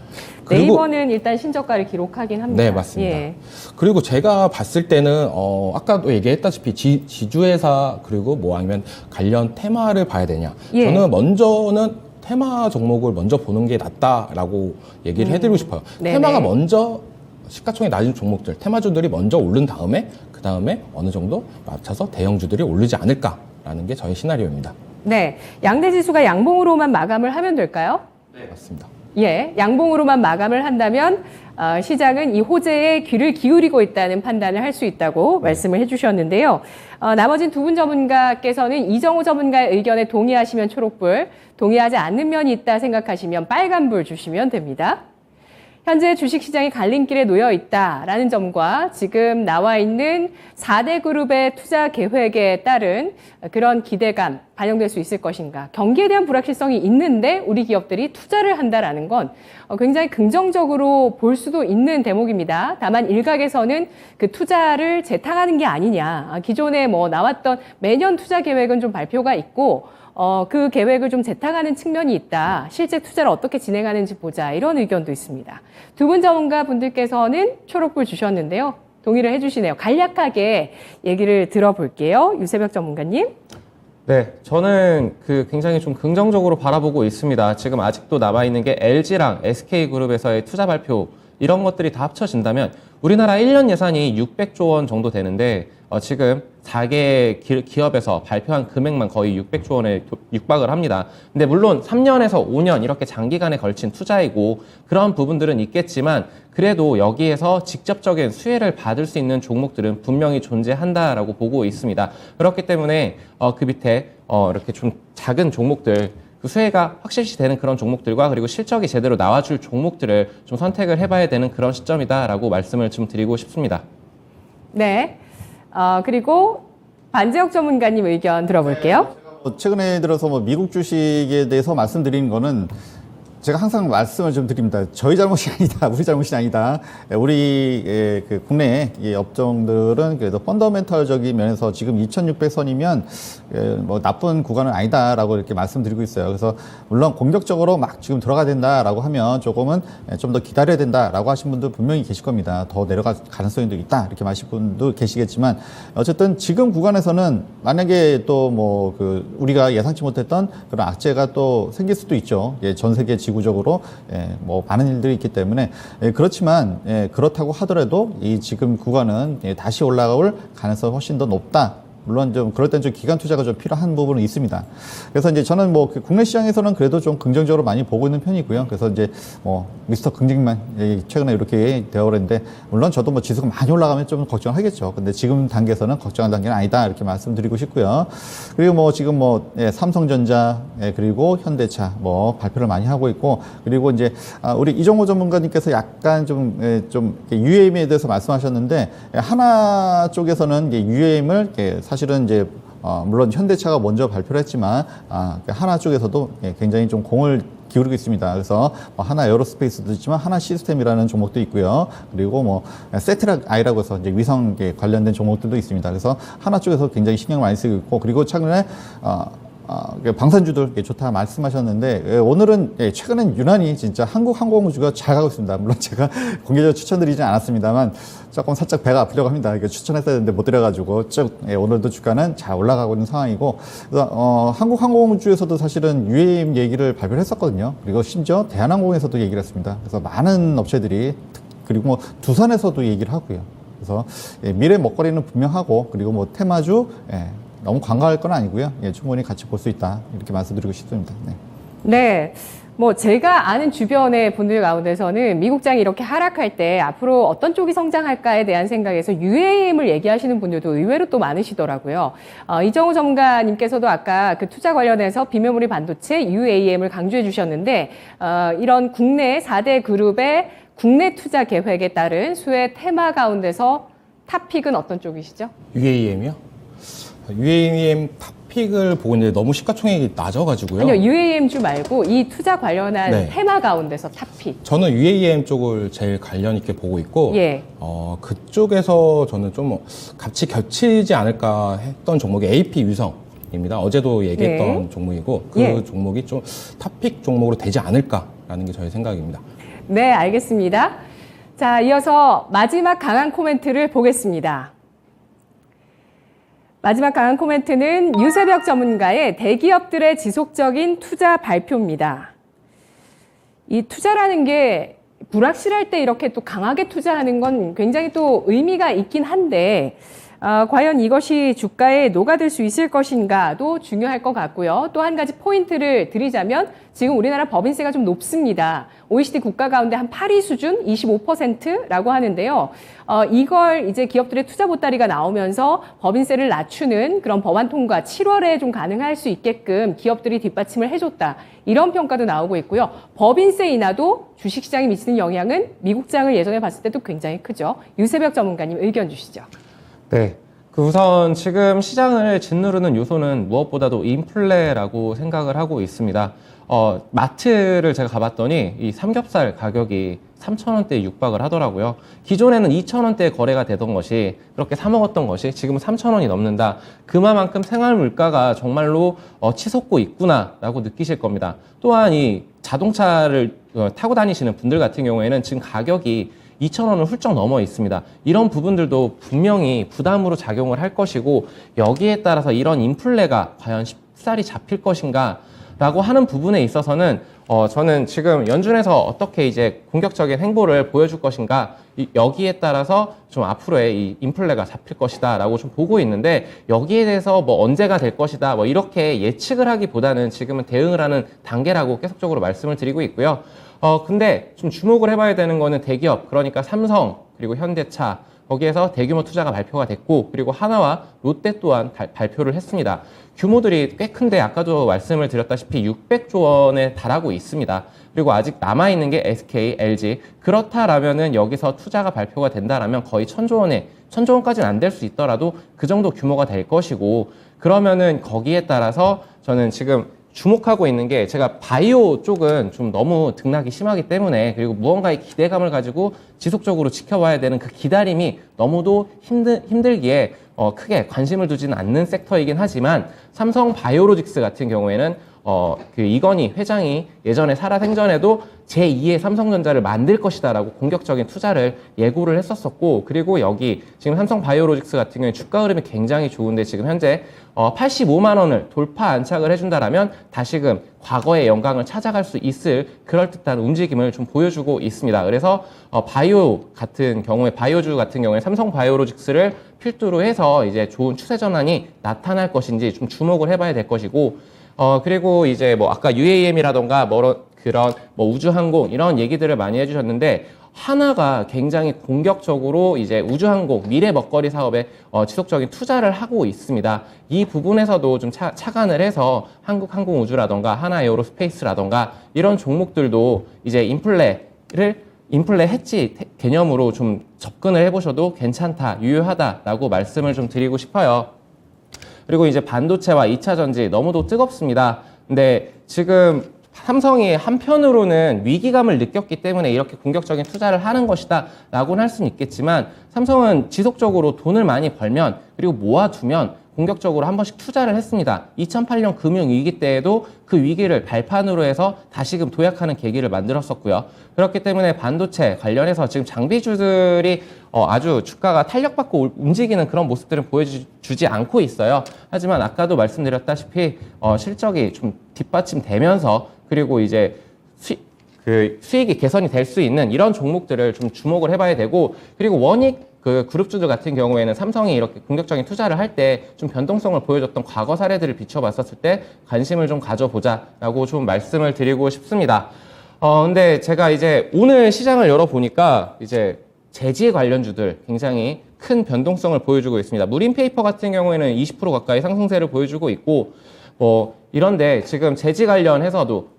S1: 네이버는 일단 신저가를 기록하긴 합니다.
S4: 네, 맞습니다.
S1: 예.
S4: 그리고 제가 봤을 때는 아까도 얘기했다시피 지주회사 그리고 뭐 아니면 관련 테마를 봐야 되냐.
S1: 예.
S4: 저는 먼저는 테마 종목을 먼저 보는 게 낫다라고 얘기를 해드리고 싶어요.
S1: 네네.
S4: 테마가 먼저 시가총액 낮은 종목들, 테마주들이 먼저 오른 다음에 그 다음에 어느 정도 맞춰서 대형주들이 오르지 않을까라는 게 저의 시나리오입니다.
S1: 네, 양대 지수가 양봉으로만 마감을 하면 될까요?
S4: 네, 맞습니다.
S1: 예, 양봉으로만 마감을 한다면 시장은 이 호재에 귀를 기울이고 있다는 판단을 할 수 있다고 말씀을 해주셨는데요. 나머진 두 분 전문가께서는 이정호 전문가의 의견에 동의하시면 초록불, 동의하지 않는 면이 있다 생각하시면 빨간불 주시면 됩니다. 현재 주식시장이 갈림길에 놓여 있다라는 점과 지금 나와 있는 4대 그룹의 투자 계획에 따른 그런 기대감 반영될 수 있을 것인가. 경기에 대한 불확실성이 있는데 우리 기업들이 투자를 한다라는 건 굉장히 긍정적으로 볼 수도 있는 대목입니다. 다만 일각에서는 그 투자를 재탕하는 게 아니냐. 기존에 뭐 나왔던 매년 투자 계획은 좀 발표가 있고 그 계획을 좀 재탕하는 측면이 있다. 실제 투자를 어떻게 진행하는지 보자. 이런 의견도 있습니다. 두 분 전문가 분들께서는 초록불 주셨는데요. 동의를 해주시네요. 간략하게 얘기를 들어볼게요. 유세벽 전문가님.
S3: 네, 저는 굉장히 좀 긍정적으로 바라보고 있습니다. 지금 아직도 남아있는 게 LG랑 SK그룹에서의 투자 발표, 이런 것들이 다 합쳐진다면 우리나라 1년 예산이 600조 원 정도 되는데 지금 4개 기업에서 발표한 금액만 거의 600조 원에 육박을 합니다. 근데 물론 3년에서 5년 이렇게 장기간에 걸친 투자이고 그런 부분들은 있겠지만 그래도 여기에서 직접적인 수혜를 받을 수 있는 종목들은 분명히 존재한다라고 보고 있습니다. 그렇기 때문에 그 밑에 이렇게 좀 작은 종목들, 그 수혜가 확실시 되는 그런 종목들과 그리고 실적이 제대로 나와줄 종목들을 좀 선택을 해봐야 되는 그런 시점이다라고 말씀을 좀 드리고 싶습니다.
S1: 네. 그리고 반재혁 전문가님 의견 들어볼게요.
S2: 최근에 들어서 뭐 미국 주식에 대해서 말씀드리는 거는 제가 항상 말씀을 좀 드립니다. 저희 잘못이 아니다. 우리 잘못이 아니다. 우리 그 국내 업종들은 그래도 펀더멘털적인 면에서 지금 2,600선이면 뭐 나쁜 구간은 아니다라고 이렇게 말씀드리고 있어요. 그래서 물론 공격적으로 막 지금 들어가야 된다라고 하면 조금은 좀 더 기다려야 된다라고 하신 분들 분명히 계실 겁니다. 더 내려갈 가능성도 있다 이렇게 마실 분도 계시겠지만 어쨌든 지금 구간에서는 만약에 또 뭐 그 우리가 예상치 못했던 그런 악재가 또 생길 수도 있죠. 전 세계 지구적으로 뭐 많은 일들이 있기 때문에 그렇지만 그렇다고 하더라도 이 지금 구간은 다시 올라올 가능성이 훨씬 더 높다. 물론 좀 그럴 땐 좀 기간 투자가 좀 필요한 부분은 있습니다. 그래서 이제 저는 뭐 국내 시장에서는 그래도 좀 긍정적으로 많이 보고 있는 편이고요. 그래서 이제 뭐 미스터 긍정만 최근에 이렇게 되어버렸는데 물론 저도 뭐 지수가 많이 올라가면 좀 걱정하겠죠. 근데 지금 단계에서는 걱정할 단계는 아니다 이렇게 말씀드리고 싶고요. 그리고 뭐 지금 뭐 삼성전자 그리고 현대차 뭐 발표를 많이 하고 있고 그리고 이제 우리 이정호 전문가님께서 약간 좀 UAM에 대해서 말씀하셨는데 하나 쪽에서는 UAM을 사실은 이제 물론 현대차가 먼저 발표를 했지만 하나 쪽에서도 굉장히 좀 공을 기울이고 있습니다. 그래서 하나 에어로스페이스도 있지만 하나 시스템이라는 종목도 있고요. 그리고 세트락 아이라고 해서 이제 위성 관련된 종목들도 있습니다. 그래서 하나 쪽에서 굉장히 신경을 많이 쓰고 있고, 그리고 최근에 방산주들 좋다 말씀하셨는데, 오늘은 최근엔 유난히 진짜 한국항공우주가 잘 가고 있습니다. 물론 제가 공개적으로 추천드리지 않았습니다만 조금 살짝 배가 아프려고 합니다. 추천했어야 되는데 못 드려가지고 쭉 오늘도 주가는 잘 올라가고 있는 상황이고, 그래서 한국항공우주에서도 사실은 UAM 얘기를 발표를 했었거든요. 그리고 심지어 대한항공에서도 얘기를 했습니다. 그래서 많은 업체들이, 그리고 두산에서도 얘기를 하고요. 그래서 미래 먹거리는 분명하고, 그리고 테마주 너무 관광할 건 아니고요. 충분히 같이 볼 수 있다, 이렇게 말씀드리고 싶습니다.
S1: 네. 제가 아는 주변의 분들 가운데서는 미국장이 이렇게 하락할 때 앞으로 어떤 쪽이 성장할까에 대한 생각에서 UAM을 얘기하시는 분들도 의외로 또 많으시더라고요. 이정우 전문가님께서도 아까 그 투자 관련해서 비메모리 반도체 UAM을 강조해 주셨는데, 이런 국내 4대 그룹의 국내 투자 계획에 따른 수혜 테마 가운데서 탑픽은 어떤 쪽이시죠?
S4: UAM이요? UAM 탑픽을 보고 있는데 너무 시가총액이 낮아가지고요.
S1: 아니요, UAM주 말고 이 투자 관련한
S4: 네.
S1: 테마 가운데서 탑픽.
S4: 저는 UAM 쪽을 제일 관련 있게 보고 있고,
S1: 예.
S4: 그쪽에서 저는 좀 같이 겹치지 않을까 했던 종목이 AP 위성입니다. 어제도 얘기했던
S1: 네.
S4: 종목이고, 그
S1: 예.
S4: 종목이 좀 탑픽 종목으로 되지 않을까라는 게 저의 생각입니다.
S1: 네, 알겠습니다. 자, 이어서 마지막 강한 코멘트를 보겠습니다. 마지막 강한 코멘트는 유세벽 전문가의 대기업들의 지속적인 투자 발표입니다. 이 투자라는 게 불확실할 때 이렇게 또 강하게 투자하는 건 굉장히 또 의미가 있긴 한데, 과연 이것이 주가에 녹아들 수 있을 것인가도 중요할 것 같고요. 또 한 가지 포인트를 드리자면 지금 우리나라 법인세가 좀 높습니다. OECD 국가 가운데 한 8위 수준 25%라고 하는데요. 이걸 이제 기업들의 투자 보따리가 나오면서 법인세를 낮추는 그런 법안 통과 7월에 좀 가능할 수 있게끔 기업들이 뒷받침을 해줬다. 이런 평가도 나오고 있고요. 법인세 인하도 주식시장에 미치는 영향은 미국장을 예전에 봤을 때도 굉장히 크죠. 유세벽 전문가님 의견 주시죠.
S3: 네. 우선 지금 시장을 짓누르는 요소는 무엇보다도 인플레라고 생각을 하고 있습니다. 마트를 제가 가봤더니 이 삼겹살 가격이 3,000원대에 육박을 하더라고요. 기존에는 2,000원대에 거래가 되던 것이, 그렇게 사 먹었던 것이 지금은 3,000원이 넘는다. 그만큼 생활 물가가 정말로 치솟고 있구나라고 느끼실 겁니다. 또한 이 자동차를 타고 다니시는 분들 같은 경우에는 지금 가격이 2,000원을 훌쩍 넘어 있습니다. 이런 부분들도 분명히 부담으로 작용을 할 것이고, 여기에 따라서 이런 인플레가 과연 쉽사리 잡힐 것인가 라고 하는 부분에 있어서는 저는 지금 연준에서 어떻게 이제 공격적인 행보를 보여줄 것인가, 여기에 따라서 좀 앞으로의 이 인플레가 잡힐 것이다 라고 좀 보고 있는데, 여기에 대해서 언제가 될 것이다 이렇게 예측을 하기보다는 지금은 대응을 하는 단계라고 계속적으로 말씀을 드리고 있고요. 근데 좀 주목을 해봐야 되는 거는 대기업, 그러니까 삼성 그리고 현대차, 거기에서 대규모 투자가 발표가 됐고, 그리고 하나와 롯데 또한 발표를 했습니다. 규모들이 꽤 큰데 아까도 말씀을 드렸다시피 600조 원에 달하고 있습니다. 그리고 아직 남아있는 게 SK, LG. 그렇다라면은 여기서 투자가 발표가 된다라면 거의 1,000조 원까지는 안 될 수 있더라도 그 정도 규모가 될 것이고, 그러면은 거기에 따라서 저는 지금 주목하고 있는 게, 제가 바이오 쪽은 좀 너무 등락이 심하기 때문에, 그리고 무언가의 기대감을 가지고 지속적으로 지켜봐야 되는 그 기다림이 너무도 힘들기에 크게 관심을 두지는 않는 섹터이긴 하지만, 삼성 바이오로직스 같은 경우에는 그 이건희 회장이 예전에 살아생전에도 제2의 삼성전자를 만들 것이다라고 공격적인 투자를 예고를 했었었고, 그리고 여기 지금 삼성 바이오로직스 같은 경우에 주가 흐름이 굉장히 좋은데, 지금 현재 85만 원을 돌파 안착을 해준다라면 다시금 과거의 영광을 찾아갈 수 있을 그럴듯한 움직임을 좀 보여주고 있습니다. 그래서 바이오 같은 경우에, 바이오주 같은 경우에 삼성 바이오로직스를 필두로 해서 이제 좋은 추세 전환이 나타날 것인지 좀 주목을 해봐야 될 것이고, 그리고 이제 아까 UAM이라던가 그런 우주항공 이런 얘기들을 많이 해주셨는데, 하나가 굉장히 공격적으로 이제 우주항공 미래 먹거리 사업에 지속적인 투자를 하고 있습니다. 이 부분에서도 좀 착안을 해서 한국항공우주라던가 하나에어로스페이스라던가 이런 종목들도 이제 인플레 해지 개념으로 좀 접근을 해보셔도 괜찮다, 유효하다라고 말씀을 좀 드리고 싶어요. 그리고 이제 반도체와 2차 전지 너무도 뜨겁습니다. 근데 지금 삼성이 한편으로는 위기감을 느꼈기 때문에 이렇게 공격적인 투자를 하는 것이다 라고는 할 수는 있겠지만, 삼성은 지속적으로 돈을 많이 벌면, 그리고 모아두면 공격적으로 한 번씩 투자를 했습니다. 2008년 금융위기 때에도 그 위기를 발판으로 해서 다시금 도약하는 계기를 만들었었고요. 그렇기 때문에 반도체 관련해서 지금 장비주들이 아주 주가가 탄력받고 움직이는 그런 모습들은 보여주지 않고 있어요. 하지만 아까도 말씀드렸다시피 실적이 좀 뒷받침되면서, 그리고 이제 수익이 개선이 될 수 있는 이런 종목들을 좀 주목을 해봐야 되고, 그리고 원익 그 그룹주들 같은 경우에는 삼성이 이렇게 공격적인 투자를 할 때 좀 변동성을 보여줬던 과거 사례들을 비춰봤었을 때 관심을 좀 가져보자라고 좀 말씀을 드리고 싶습니다. 근데 제가 이제 오늘 시장을 열어보니까 이제 재지 관련주들 굉장히 큰 변동성을 보여주고 있습니다. 무림페이퍼 같은 경우에는 20% 가까이 상승세를 보여주고 있고, 이런데 지금 재지 관련해서도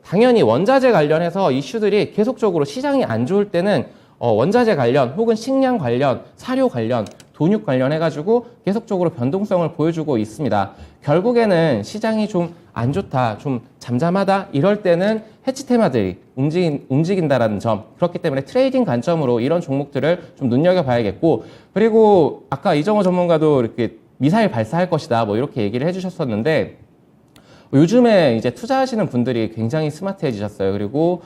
S3: 당연히 원자재 관련해서 이슈들이 계속적으로 시장이 안 좋을 때는 원자재 관련 혹은 식량 관련, 사료 관련, 돈육 관련 해가지고 계속적으로 변동성을 보여주고 있습니다. 결국에는 시장이 좀 안 좋다, 좀 잠잠하다 이럴 때는 해치 테마들이 움직인다라는 점, 그렇기 때문에 트레이딩 관점으로 이런 종목들을 좀 눈여겨봐야겠고, 그리고 아까 이정호 전문가도 이렇게 미사일 발사할 것이다 뭐 이렇게 얘기를 해주셨었는데, 요즘에 이제 투자하시는 분들이 굉장히 스마트해지셨어요. 그리고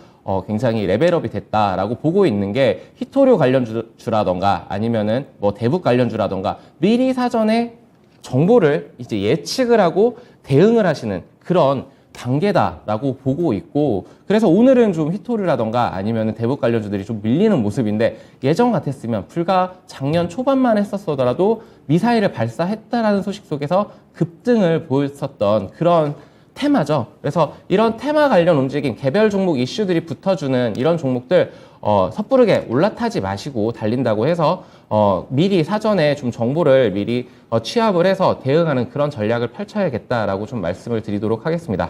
S3: 굉장히 레벨업이 됐다라고 보고 있는 게, 히토류 관련주라던가 아니면은 뭐 대북 관련주라던가 미리 사전에 정보를 이제 예측을 하고 대응을 하시는 그런 단계다라고 보고 있고, 그래서 오늘은 좀 히토류라던가 아니면은 대북 관련주들이 좀 밀리는 모습인데, 예전 같았으면 불과 작년 초반만 했었더라도 미사일을 발사했다라는 소식 속에서 급등을 보였었던 그런 테마죠. 그래서 이런 테마 관련 움직임, 개별 종목 이슈들이 붙어주는 이런 종목들 섣부르게 올라타지 마시고 달린다고 해서 미리 사전에 좀 정보를 미리 취합을 해서 대응하는 그런 전략을 펼쳐야겠다라고 좀 말씀을 드리도록 하겠습니다.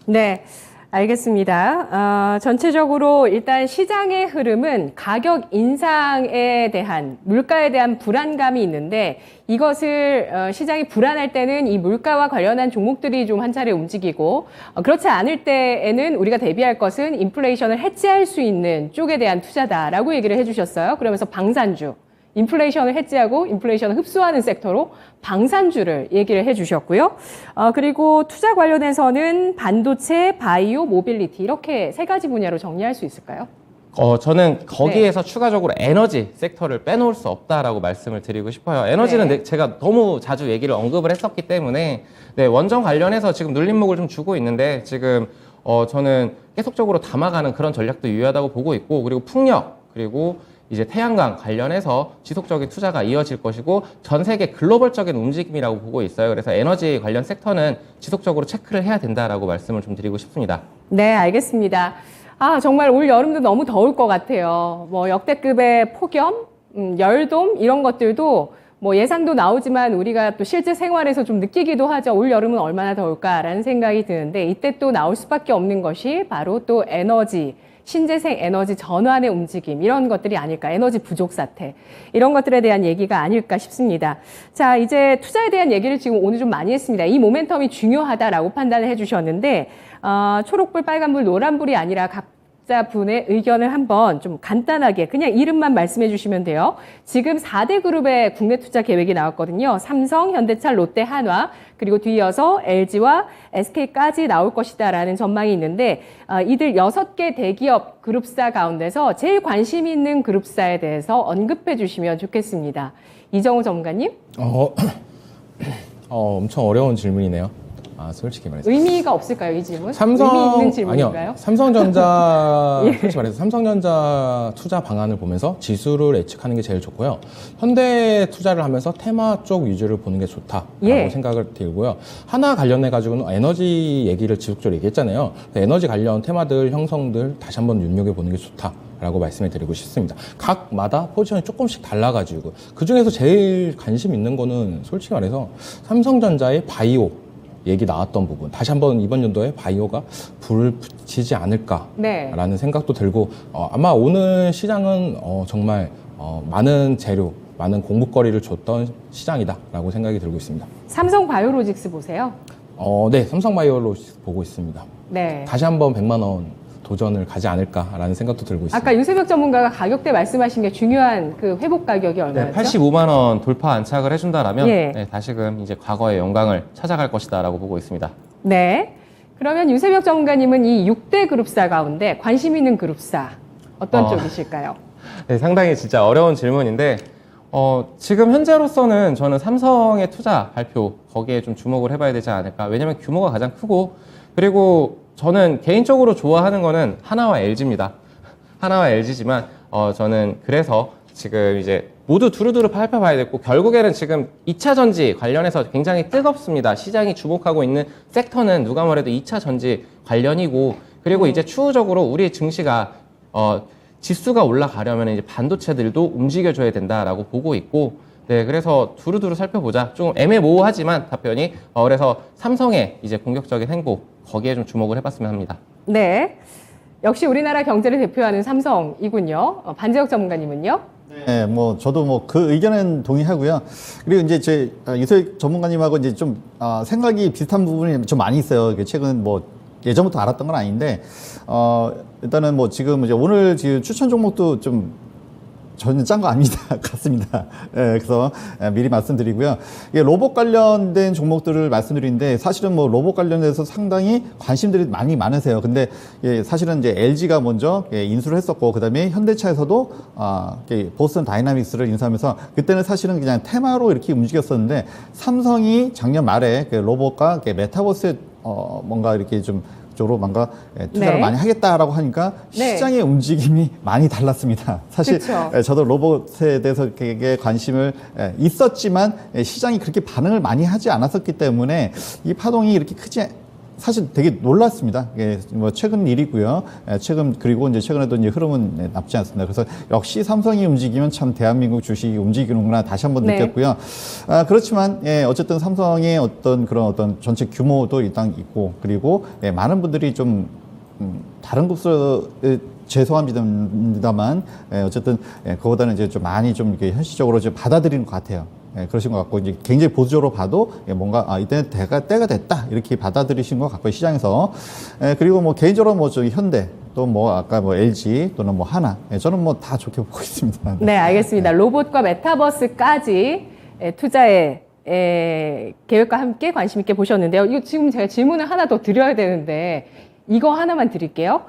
S1: 네, 알겠습니다. 전체적으로 일단 시장의 흐름은 가격 인상에 대한, 물가에 대한 불안감이 있는데, 이것을 시장이 불안할 때는 이 물가와 관련한 종목들이 좀 한 차례 움직이고, 그렇지 않을 때에는 우리가 대비할 것은 인플레이션을 해지할 수 있는 쪽에 대한 투자다라고 얘기를 해주셨어요. 그러면서 방산주, 인플레이션을 해지하고 인플레이션을 흡수하는 섹터로 방산주를 얘기를 해주셨고요. 그리고 투자 관련해서는 반도체, 바이오, 모빌리티 이렇게 세 가지 분야로 정리할 수 있을까요?
S3: 저는 거기에서 추가적으로 에너지 섹터를 빼놓을 수 없다라고 말씀을 드리고 싶어요. 에너지는 제가 너무 자주 얘기를 언급을 했었기 때문에, 원전 관련해서 지금 눌림목을 좀 주고 있는데, 지금 저는 계속적으로 담아가는 그런 전략도 유효하다고 보고 있고, 그리고 풍력, 그리고 이제 태양광 관련해서 지속적인 투자가 이어질 것이고, 전 세계 글로벌적인 움직임이라고 보고 있어요. 그래서 에너지 관련 섹터는 지속적으로 체크를 해야 된다라고 말씀을 좀 드리고 싶습니다.
S1: 네, 알겠습니다. 정말 올 여름도 너무 더울 것 같아요. 뭐 역대급의 폭염, 열돔 이런 것들도 뭐 예상도 나오지만 우리가 또 실제 생활에서 좀 느끼기도 하죠. 올 여름은 얼마나 더울까라는 생각이 드는데, 이때 또 나올 수밖에 없는 것이 바로 또 에너지, 신재생 에너지 전환의 움직임, 이런 것들이 아닐까, 에너지 부족 사태, 이런 것들에 대한 얘기가 아닐까 싶습니다. 자, 이제 투자에 대한 얘기를 지금 오늘 좀 많이 했습니다. 이 모멘텀이 중요하다라고 판단을 해주셨는데, 초록불, 빨간불, 노란불이 아니라 각자분의 의견을 한번 좀 간단하게 그냥 이름만 말씀해 주시면 돼요. 지금 4대 그룹의 국내 투자 계획이 나왔거든요. 삼성, 현대차, 롯데, 한화, 그리고 뒤이어서 LG와 SK까지 나올 것이다라는 전망이 있는데, 이들 6개 대기업 그룹사 가운데서 제일 관심 있는 그룹사에 대해서 언급해 주시면 좋겠습니다. 이정호 전문가님.
S4: 엄청 어려운 질문이네요. 솔직히 말해서.
S1: 의미가 없을까요, 이 질문? 의미 있는 질문인가요?
S4: 아니요. 삼성전자, 솔직히 말해서 삼성전자 투자 방안을 보면서 지수를 예측하는 게 제일 좋고요. 현대 투자를 하면서 테마 쪽 위주를 보는 게 좋다라고 생각을 들고요. 하나 관련해가지고는 에너지 얘기를 지속적으로 얘기했잖아요. 에너지 관련 테마들, 형성들 다시 한번 눈여겨보는 게 좋다라고 말씀을 드리고 싶습니다. 각마다 포지션이 조금씩 달라가지고, 그 중에서 제일 관심 있는 거는 솔직히 말해서 삼성전자의 바이오 얘기 나왔던 부분, 다시 한번 이번 연도에 바이오가 불을 붙이지 않을까라는 생각도 들고, 아마 오늘 시장은 정말 많은 재료, 많은 공부거리를 줬던 시장이다라고 생각이 들고 있습니다.
S1: 삼성 바이오로직스 보세요.
S4: 네, 삼성바이오로 보고 있습니다.
S1: 네.
S4: 다시 한번 100만 원 도전을 가지 않을까라는 생각도 들고 있습니다.
S1: 아까 유세벽 전문가가 가격대 말씀하신 게 중요한 그 회복 가격이
S3: 네,
S1: 얼마였죠?
S3: 85만 원 돌파 안착을 해준다라면
S1: 예.
S3: 네, 다시금 이제 과거의 영광을 찾아갈 것이다라고 보고 있습니다.
S1: 네. 그러면 유세벽 전문가님은 이 6대 그룹사 가운데 관심 있는 그룹사 어떤 쪽이실까요?
S3: 네, 상당히 진짜 어려운 질문인데 지금 현재로서는 저는 삼성의 투자 발표 거기에 좀 주목을 해봐야 되지 않을까. 왜냐면 규모가 가장 크고 그리고 저는 개인적으로 좋아하는 거는 하나와 LG입니다. 하나와 LG지만 저는 그래서 지금 이제 모두 두루두루 살펴봐야 되고 결국에는 지금 2차 전지 관련해서 굉장히 뜨겁습니다. 시장이 주목하고 있는 섹터는 누가 뭐래도 2차 전지 관련이고 그리고 이제 추후적으로 우리 증시가 지수가 올라가려면 이제 반도체들도 움직여줘야 된다라고 보고 있고, 네, 그래서 두루두루 살펴보자. 좀 애매모호하지만 답변이, 그래서 삼성의 이제 공격적인 행보, 거기에 좀 주목을 해봤으면 합니다.
S1: 네. 역시 우리나라 경제를 대표하는 삼성이군요. 반재혁 전문가님은요?
S2: 네, 뭐 저도 뭐 그 의견은 동의하고요. 그리고 이제 제 유소익 전문가님하고 이제 좀 생각이 비슷한 부분이 좀 많이 있어요. 이게 최근 뭐 예전부터 알았던 건 아닌데 일단은 뭐 지금 이제 오늘 지금 추천 종목도 좀 저는 짠 거 아닙니다. 같습니다. 예, 그래서 미리 말씀드리고요. 이게 로봇 관련된 종목들을 말씀드리는데 사실은 뭐 로봇 관련해서 상당히 관심들이 많이 많으세요. 근데 사실은 이제 LG가 먼저 인수를 했었고 그다음에 현대차에서도 보스턴 다이나믹스를 인수하면서 그때는 사실은 그냥 테마로 이렇게 움직였었는데 삼성이 작년 말에 로봇과 메타버스에 뭔가 이렇게 좀 쪽으로 뭔가 투자를
S1: 네.
S2: 많이 하겠다라고 하니까
S1: 네.
S2: 시장의 움직임이 많이 달랐습니다. 사실
S1: 그쵸.
S2: 저도 로봇에 대해서 되게 관심을 있었지만 시장이 그렇게 반응을 많이 하지 않았었기 때문에 이 파동이 이렇게 크지 사실 되게 놀랐습니다. 뭐 최근 일이고요. 그리고 이제 최근에도 이제 흐름은 나쁘지 않습니다. 그래서 역시 삼성이 움직이면 참 대한민국 주식이 움직이는구나 다시 한번
S1: 네.
S2: 느꼈고요. 그렇지만 어쨌든 삼성의 어떤 그런 어떤 전체 규모도 일단 있고 그리고 많은 분들이 좀 다른 곳으로 죄송합니다만 어쨌든 그거보다는 이제 좀 많이 좀 이렇게 현실적으로 좀 받아들이는 것 같아요. 그러신 것 같고 이제 굉장히 보수적으로 봐도 뭔가 이때는 때가 됐다 이렇게 받아들이신 것 같고요 시장에서. 그리고 뭐 개인적으로 뭐 저기 현대 또 뭐 아까 뭐 LG 또는 뭐 하나 저는 뭐 다 좋게 보고 있습니다.
S1: 네, 알겠습니다. 로봇과 메타버스까지 투자의 계획과 함께 관심 있게 보셨는데요. 이거 지금 제가 질문을 하나 더 드려야 되는데 이거 하나만 드릴게요.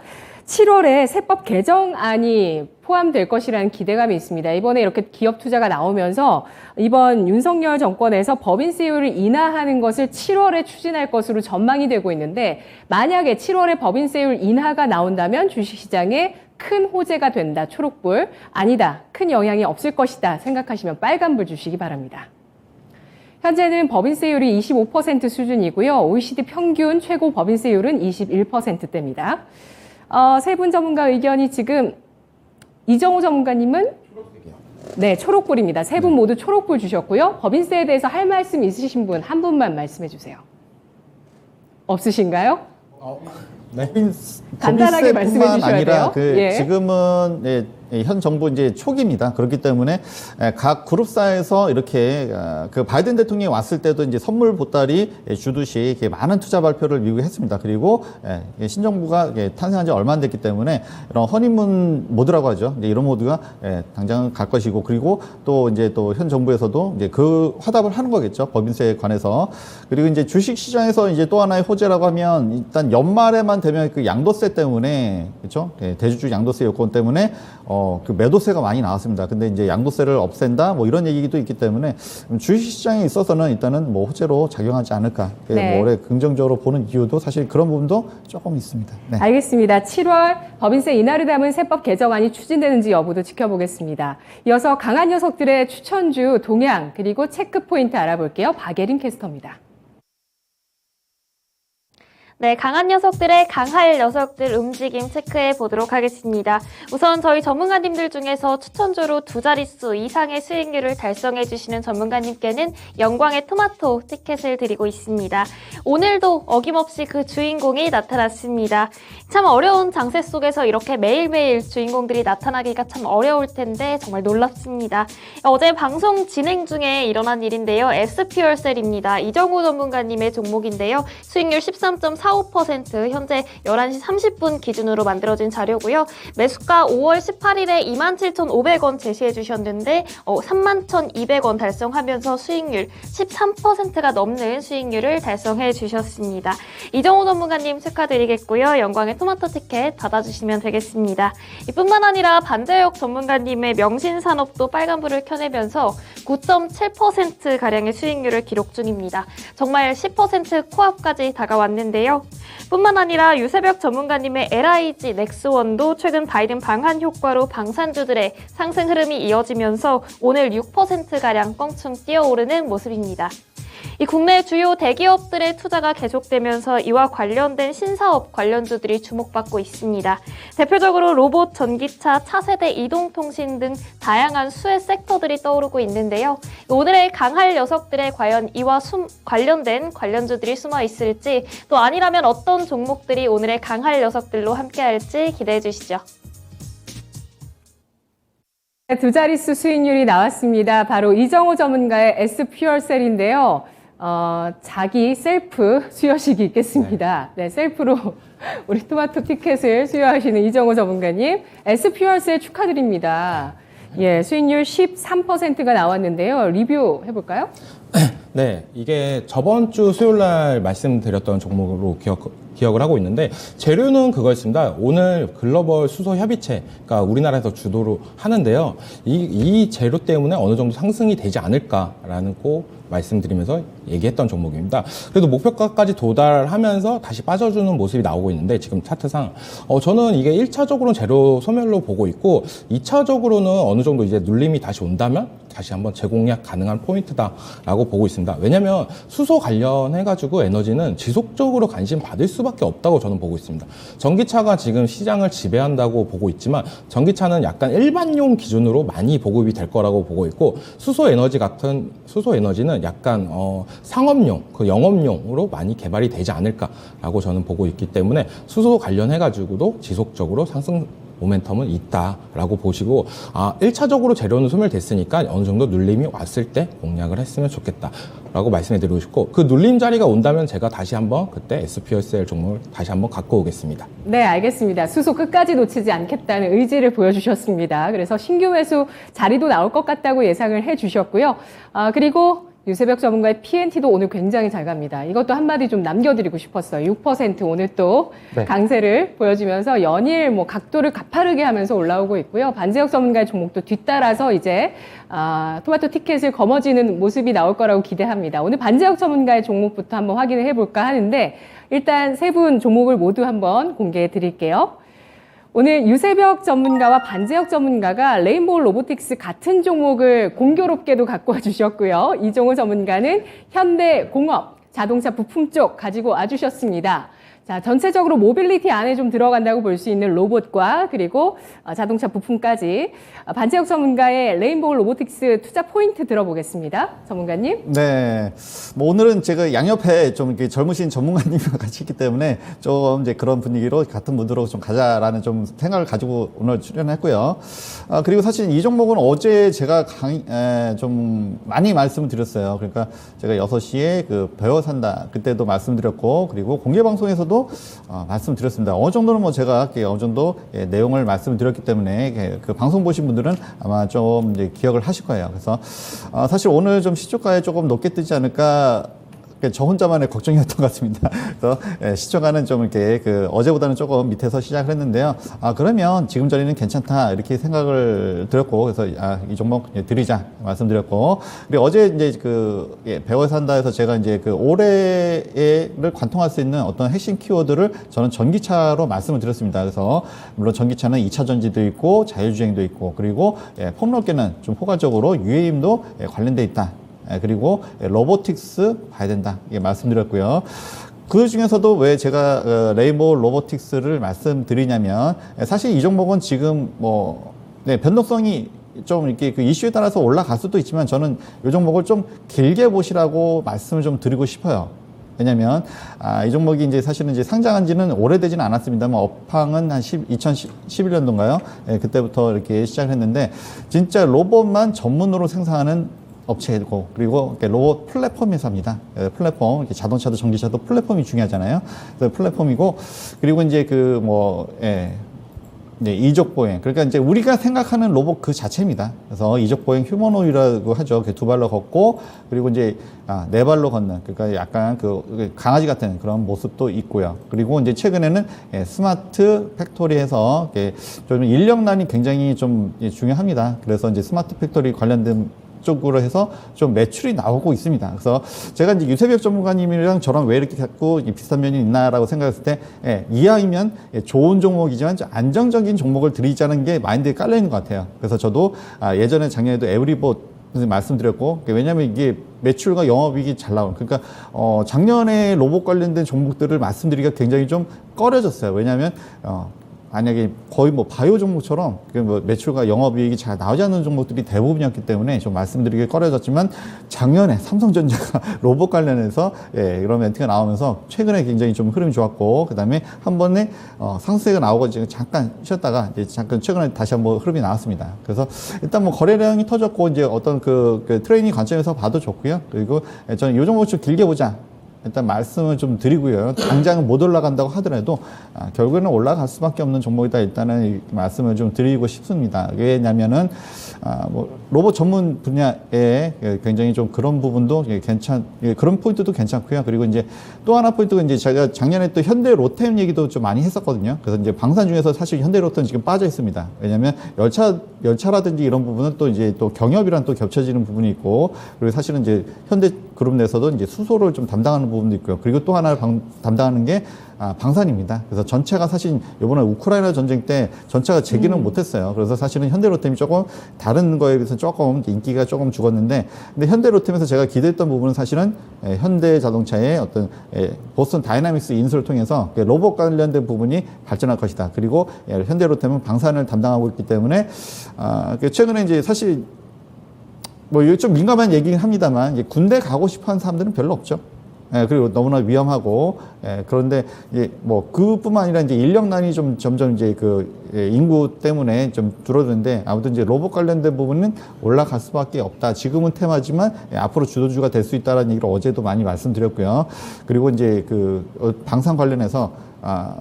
S1: 7월에 세법 개정안이 포함될 것이라는 기대감이 있습니다. 이번에 이렇게 기업 투자가 나오면서 이번 윤석열 정권에서 법인세율을 인하하는 것을 7월에 추진할 것으로 전망이 되고 있는데 만약에 7월에 법인세율 인하가 나온다면 주식시장에 큰 호재가 된다. 초록불. 아니다. 큰 영향이 없을 것이다. 생각하시면 빨간불 주시기 바랍니다. 현재는 법인세율이 25% 수준이고요. OECD 평균 최고 법인세율은 21%대입니다. 세 분 전문가 의견이 지금 이정호 전문가님은 네, 초록불입니다. 세 분 모두 초록불 주셨고요. 법인세에 대해서 할 말씀 있으신 분 한 분만 말씀해 주세요. 없으신가요?
S2: 네.
S1: 간단하게 말씀해
S2: 법인세뿐만
S1: 주셔야
S2: 아니라
S1: 돼요.
S2: 지금은 현 정부 이제 초기입니다. 그렇기 때문에 각 그룹사에서 이렇게 그 바이든 대통령이 왔을 때도 이제 선물 보따리 주듯이 이렇게 많은 투자 발표를 미국에 했습니다. 그리고 신정부가 탄생한 지 얼마 안 됐기 때문에 이런 허니문 모드라고 하죠. 이제 이런 모드가 당장 갈 것이고 그리고 또 이제 또 현 정부에서도 이제 그 화답을 하는 거겠죠. 법인세에 관해서. 그리고 이제 주식 시장에서 이제 또 하나의 호재라고 하면 일단 연말에만 되면 그 양도세 때문에 그렇죠. 대주주 양도세 요건 때문에 그 매도세가 많이 나왔습니다. 근데 이제 양도세를 없앤다 뭐 이런 얘기도 있기 때문에 주식시장에 있어서는 일단은 뭐 호재로 작용하지 않을까.
S1: 네.
S2: 뭐 올해 긍정적으로 보는 이유도 사실 그런 부분도 조금 있습니다. 네.
S1: 알겠습니다. 7월 법인세 인하를 담은 세법 개정안이 추진되는지 여부도 지켜보겠습니다. 이어서 강한 녀석들의 추천주 동향 그리고 체크포인트 알아볼게요. 박예린 캐스터입니다.
S5: 네, 강한 녀석들의 강할 녀석들 움직임 체크해 보도록 하겠습니다. 우선 저희 전문가님들 중에서 추천주로 두 자릿수 이상의 수익률을 달성해 주시는 전문가님께는 영광의 토마토 티켓을 드리고 있습니다. 오늘도 어김없이 그 주인공이 나타났습니다. 참 어려운 장세 속에서 이렇게 매일매일 주인공들이 나타나기가 참 어려울 텐데 정말 놀랍습니다. 어제 방송 진행 중에 일어난 일인데요. SPR셀입니다. 이정우 전문가님의 종목인데요. 수익률 13.45%, 현재 11시 30분 기준으로 만들어진 자료고요. 매수가 5월 18일에 27,500원 제시해 주셨는데 31,200원 달성하면서 수익률 13%가 넘는 수익률을 달성해 주셨습니다. 이정호 전문가님 축하드리겠고요. 영광의 토마토 티켓 받아주시면 되겠습니다. 이뿐만 아니라 반자역 전문가님의 명신산업도 빨간불을 켜내면서 9.7%가량의 수익률을 기록 중입니다. 정말 10% 코앞까지 다가왔는데요. 뿐만 아니라 유세벽 전문가님의 LIG 넥스원도 최근 바이든 방한 효과로 방산주들의 상승 흐름이 이어지면서 오늘 6%가량 껑충 뛰어오르는 모습입니다. 이 국내 주요 대기업들의 투자가 계속되면서 이와 관련된 신사업 관련주들이 주목받고 있습니다. 대표적으로 로봇, 전기차, 차세대 이동통신 등 다양한 수혜 섹터들이 떠오르고 있는데요. 오늘의 강할 녀석들의 과연 이와 관련된 관련주들이 숨어 있을지, 또 아니라면 어떤 종목들이 오늘의 강할 녀석들로 함께할지 기대해 주시죠.
S1: 두 자릿수 수익률이 나왔습니다. 바로 이정호 전문가의 SPR셀인데요. 자기 셀프 수여식이 있겠습니다. 네, 셀프로 우리 토마토 티켓을 수여하시는 이정호 전문가님, SPR셀 축하드립니다. 예, 수익률 13%가 나왔는데요. 리뷰 해볼까요?
S4: 네, 이게 저번 주 수요일 날 말씀드렸던 종목으로 기억을 하고 있는데, 재료는 그거였습니다. 오늘 글로벌 수소 협의체가 우리나라에서 주도로 하는데요. 이 재료 때문에 어느 정도 상승이 되지 않을까라는 꼭 말씀드리면서 얘기했던 종목입니다. 그래도 목표가까지 도달하면서 다시 빠져주는 모습이 나오고 있는데, 지금 차트상 저는 이게 1차적으로는 재료 소멸로 보고 있고, 2차적으로는 어느 정도 이제 눌림이 다시 온다면 다시 한번 재공략 가능한 포인트다라고 보고 있습니다. 왜냐하면 수소 관련해가지고 에너지는 지속적으로 관심 받을 수밖에 없다고 저는 보고 있습니다. 전기차가 지금 시장을 지배한다고 보고 있지만, 전기차는 약간 일반용 기준으로 많이 보급이 될 거라고 보고 있고, 수소 에너지는 약간 상업용, 그 영업용으로 많이 개발이 되지 않을까라고 저는 보고 있기 때문에, 수소 관련해가지고도 지속적으로 상승 모멘텀은 있다라고 보시고, 1차적으로 재료는 소멸됐으니까 어느 정도 눌림이 왔을 때 공략을 했으면 좋겠다라고 말씀해드리고 싶고, 그 눌림 자리가 온다면 제가 다시 한번 그때 SPSL 종목을 다시 한번 갖고 오겠습니다.
S1: 네, 알겠습니다. 수소 끝까지 놓치지 않겠다는 의지를 보여주셨습니다. 그래서 신규 매수 자리도 나올 것 같다고 예상을 해주셨고요. 그리고 유세벽 전문가의 PNT도 오늘 굉장히 잘 갑니다. 이것도 한마디 좀 남겨드리고 싶었어요. 6% 오늘 또
S3: 네.
S1: 강세를 보여주면서 연일 각도를 가파르게 하면서 올라오고 있고요. 반재혁 전문가의 종목도 뒤따라서 이제 토마토 티켓을 거머쥐는 모습이 나올 거라고 기대합니다. 오늘 반재혁 전문가의 종목부터 한번 확인을 해볼까 하는데, 일단 세 분 종목을 모두 한번 공개해 드릴게요. 오늘 유세벽 전문가와 반재혁 전문가가 레인보우 로보틱스 같은 종목을 공교롭게도 갖고 와주셨고요. 이종호 전문가는 현대공업, 자동차 부품 쪽 가지고 와주셨습니다. 자, 전체적으로 모빌리티 안에 좀 들어간다고 볼 수 있는 로봇과 그리고 자동차 부품까지, 반재혁 전문가의 레인보우 로보틱스 투자 포인트 들어보겠습니다. 전문가님.
S2: 네. 오늘은 제가 양옆에 좀 이렇게 젊으신 전문가님과 같이 있기 때문에 좀 이제 그런 분위기로 같은 무드로 좀 가자라는 좀 생각을 가지고 오늘 출연했고요. 그리고 사실 이 종목은 어제 제가 좀 많이 말씀을 드렸어요. 그러니까 제가 6시에 배워 산다. 그때도 말씀드렸고, 그리고 공개 방송에서도 말씀드렸습니다. 어느 정도는 제가 어느 정도 내용을 말씀드렸기 때문에 그 방송 보신 분들은 아마 좀 이제 기억을 하실 거예요. 그래서 사실 오늘 좀 시초가에 조금 높게 뜨지 않을까, 저 혼자만의 걱정이었던 것 같습니다. 그래서 시초가는 좀 이렇게 어제보다는 조금 밑에서 시작을 했는데요. 그러면 지금 자리는 괜찮다 이렇게 생각을 드렸고, 그래서 이 종목 드리자 말씀드렸고, 그리고 어제 이제 배워서 한다해서 제가 이제 올해를 관통할 수 있는 어떤 핵심 키워드를 저는 전기차로 말씀을 드렸습니다. 그래서 물론 전기차는 2차 전지도 있고 자율주행도 있고, 그리고 폭넓게는 좀 포괄적으로 UAM도 관련돼 있다. 그리고 로보틱스 봐야 된다. 이게 말씀드렸고요. 그 중에서도 왜 제가 레인보우 로보틱스를 말씀드리냐면 사실 이 종목은 지금 뭐 변동성이 좀 이렇게 그 이슈에 따라서 올라갈 수도 있지만 저는 이 종목을 좀 길게 보시라고 말씀을 좀 드리고 싶어요. 왜냐면 이 종목이 이제 사실은 이제 상장한 지는 오래되지는 않았습니다만 업황은 한 2011년도인가요? 예, 그때부터 이렇게 시작을 했는데 진짜 로봇만 전문으로 생산하는 업체이고 그리고 이렇게 로봇 플랫폼 회사입니다. 예, 플랫폼 이렇게 자동차도 전기차도 플랫폼이 중요하잖아요. 그래서 플랫폼이고 그리고 이제 그 뭐 네, 이족보행. 그러니까 이제 우리가 생각하는 로봇 그 자체입니다. 그래서 이족보행 휴머노이드라고 하죠. 두 발로 걷고, 그리고 이제, 네 발로 걷는. 그러니까 약간 그 강아지 같은 그런 모습도 있고요. 그리고 이제 최근에는 스마트 팩토리에서 좀 인력난이 굉장히 좀 중요합니다. 그래서 이제 스마트 팩토리 관련된 쪽으로 해서 좀 매출이 나오고 있습니다. 그래서 제가 이제 유세벽 전문가님이랑 저랑 왜 이렇게 자꾸 비슷한 면이 있나라고 생각했을 때, 이왕이면 좋은 종목이지만 좀 안정적인 종목을 드리자는 게 마인드에 깔려 있는 것 같아요. 그래서 저도 예전에 작년에도 에브리봇 말씀드렸고, 왜냐하면 이게 매출과 영업이익이 잘 나오는, 그러니까 작년에 로봇 관련된 종목들을 말씀드리기가 굉장히 좀 꺼려졌어요. 왜냐하면 만약에 거의 뭐 바이오 종목처럼 뭐 매출과 영업이익이 잘 나오지 않는 종목들이 대부분이었기 때문에 좀 말씀드리기 꺼려졌지만 작년에 삼성전자가 로봇 관련해서 이런 멘트가 나오면서 최근에 굉장히 좀 흐름이 좋았고 그다음에 한 번에 상승세가 나오고 지금 잠깐 쉬었다가 이제 잠깐 최근에 다시 한번 흐름이 나왔습니다. 그래서 일단 뭐 거래량이 터졌고 이제 어떤 그 트레이닝 관점에서 봐도 좋고요. 그리고 저는 이 종목 좀 길게 보자. 일단 말씀을 좀 드리고요. 당장은 못 올라간다고 하더라도 결국에는 올라갈 수밖에 없는 종목이다. 일단은 말씀을 좀 드리고 싶습니다. 왜냐면은 뭐 로봇 전문 분야에 굉장히 좀 그런 부분도 그런 포인트도 괜찮고요. 그리고 이제 또 하나 포인트가 이제 제가 작년에 또 현대 로템 얘기도 좀 많이 했었거든요. 그래서 이제 방산 중에서 사실 현대 로템은 지금 빠져 있습니다. 왜냐면 열차라든지 이런 부분은 또 이제 또 경협이랑 또 겹쳐지는 부분이 있고 그리고 사실은 이제 현대 그룹 내에서도 이제 수소를 좀 담당하는 부분도 있고요. 그리고 또 하나 담당하는 게 방산입니다. 그래서 전체가 사실 이번에 우크라이나 전쟁 때 전체가 재기는 못했어요. 그래서 사실은 현대로템이 조금 다른 거에 비해서 조금 인기가 조금 죽었는데, 근데 현대로템에서 제가 기대했던 부분은 사실은 현대자동차의 어떤 보스턴 다이나믹스 인수를 통해서 로봇 관련된 부분이 발전할 것이다. 그리고 현대로템은 방산을 담당하고 있기 때문에 최근에 이제 사실 뭐 이거 좀 민감한 얘기긴 합니다만 이제 군대 가고 싶어하는 사람들은 별로 없죠. 그리고 너무나 위험하고, 그런데, 뭐, 그뿐만 아니라 이제 인력난이 좀 점점 이제 인구 때문에 좀 줄어드는데, 아무튼 이제 로봇 관련된 부분은 올라갈 수밖에 없다. 지금은 테마지만, 앞으로 주도주가 될 수 있다는 얘기를 어제도 많이 말씀드렸고요. 그리고 이제 방산 관련해서,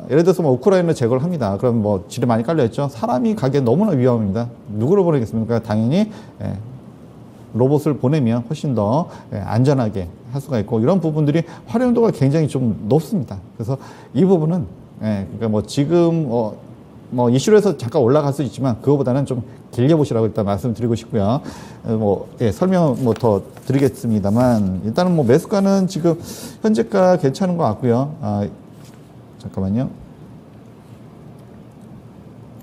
S2: 예를 들어서 뭐 우크라이나 제거를 합니다. 그럼 뭐 질이 많이 깔려있죠. 사람이 가기엔 너무나 위험합니다. 누구를 보내겠습니까? 당연히, 로봇을 보내면 훨씬 더 안전하게 할 수가 있고 이런 부분들이 활용도가 굉장히 좀 높습니다. 그래서 이 부분은 그러니까 뭐 지금 뭐 이슈로 해서 잠깐 올라갈 수 있지만 그거보다는 좀 길게 보시라고 일단 말씀드리고 싶고요. 뭐 설명 뭐 더 드리겠습니다만 일단은 뭐 매수가는 지금 현재가 괜찮은 것 같고요. 잠깐만요.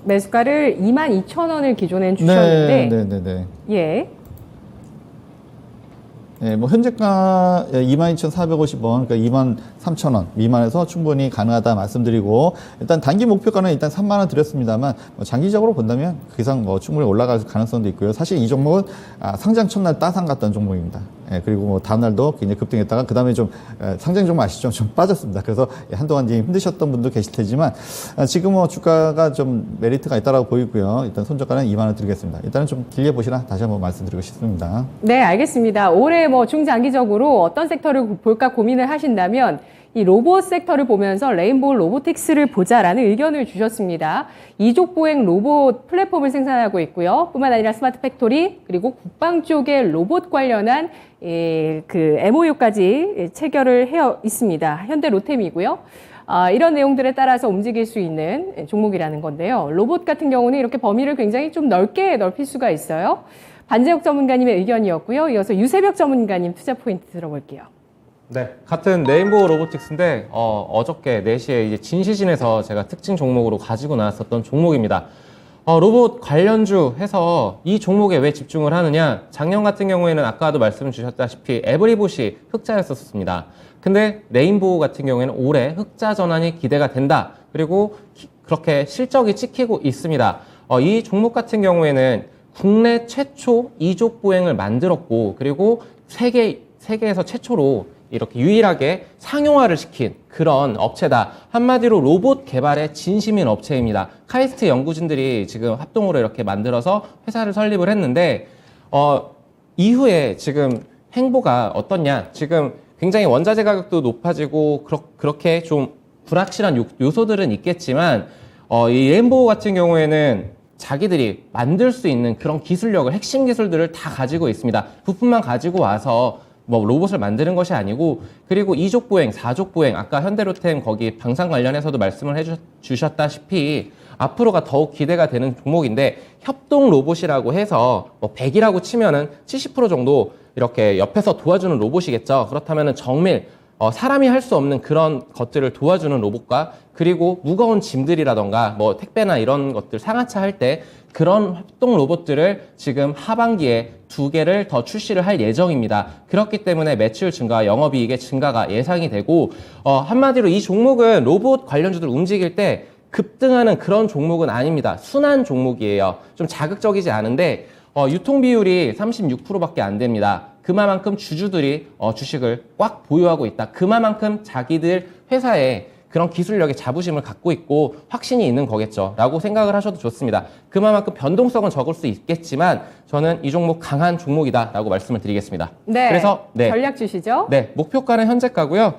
S1: 매수가를 22,000원을 기존엔 주셨는데
S2: 네.
S1: 예.
S2: 뭐 현재가 22,450원, 그러니까 23,000원 미만에서 충분히 가능하다 말씀드리고 일단 단기 목표가는 일단 3만 원 드렸습니다만 뭐 장기적으로 본다면 그 이상 뭐 충분히 올라갈 가능성도 있고요. 사실 이 종목은 상장 첫날 따상 갔던 종목입니다. 그리고 뭐 다음날도 굉장히 급등했다가 그 다음에 좀 상장 종목 아시죠? 좀 빠졌습니다. 그래서 한동안 이제 힘드셨던 분도 계실 테지만 지금 뭐 주가가 좀 메리트가 있다라고 보이고요. 일단 손절가는 2만 원 드리겠습니다. 일단은 좀 길게 보시라 다시 한번 말씀드리고 싶습니다.
S1: 네, 알겠습니다. 올해 뭐 중장기적으로 어떤 섹터를 볼까 고민을 하신다면 이 로봇 섹터를 보면서 레인보우 로보틱스를 보자라는 의견을 주셨습니다. 이족보행 로봇 플랫폼을 생산하고 있고요. 뿐만 아니라 스마트 팩토리 그리고 국방 쪽의 로봇 관련한 그 MOU까지 체결을 해 있습니다. 현대 로템이고요. 이런 내용들에 따라서 움직일 수 있는 종목이라는 건데요. 로봇 같은 경우는 이렇게 범위를 굉장히 좀 넓게 넓힐 수가 있어요. 반재욱 전문가님의 의견이었고요. 이어서 유세벽 전문가님 투자 포인트 들어볼게요.
S3: 네, 같은 레인보우 로보틱스인데 어저께 4시에 이제 진시진에서 제가 특징 종목으로 가지고 나왔었던 종목입니다. 로봇 관련주 해서 이 종목에 왜 집중을 하느냐? 작년 같은 경우에는 아까도 말씀 주셨다시피 에브리봇이 흑자였었습니다. 근데 레인보우 같은 경우에는 올해 흑자 전환이 기대가 된다. 그리고 그렇게 실적이 찍히고 있습니다. 이 종목 같은 경우에는 국내 최초 이족 보행을 만들었고, 그리고 세계에서 최초로 이렇게 유일하게 상용화를 시킨 그런 업체다. 한마디로 로봇 개발에 진심인 업체입니다. 카이스트 연구진들이 지금 합동으로 이렇게 만들어서 회사를 설립을 했는데, 이후에 지금 행보가 어떻냐? 지금 굉장히 원자재 가격도 높아지고 그렇게 좀 불확실한 요소들은 있겠지만, 이 레인보우 같은 경우에는 자기들이 만들 수 있는 그런 기술력을, 핵심 기술들을 다 가지고 있습니다. 부품만 가지고 와서 뭐 로봇을 만드는 것이 아니고, 그리고 2족 보행, 4족 보행, 아까 현대로템 거기 방산 관련해서도 말씀을 해주셨다시피 앞으로가 더욱 기대가 되는 종목인데, 협동 로봇이라고 해서 뭐 100이라고 치면은 70% 정도 이렇게 옆에서 도와주는 로봇이겠죠. 그렇다면은 정밀, 사람이 할 수 없는 그런 것들을 도와주는 로봇과, 그리고 무거운 짐들이라던가 뭐 택배나 이런 것들 상하차 할 때 그런 협동 로봇들을 지금 하반기에 2개를 더 출시를 할 예정입니다. 그렇기 때문에 매출 증가와 영업이익의 증가가 예상이 되고, 한마디로 이 종목은 로봇 관련주들 움직일 때 급등하는 그런 종목은 아닙니다. 순환 종목이에요. 좀 자극적이지 않은데 유통 비율이 36%밖에 안 됩니다. 그만큼 주주들이 주식을 꽉 보유하고 있다. 그만큼 자기들 회사에 그런 기술력의 자부심을 갖고 있고 확신이 있는 거겠죠. 라고 생각을 하셔도 좋습니다. 그만큼 변동성은 적을 수 있겠지만 저는 이 종목 강한 종목이다 라고 말씀을 드리겠습니다.
S1: 네.
S3: 그래서
S1: 전략 주시죠.
S3: 네, 목표가는 현재가고요.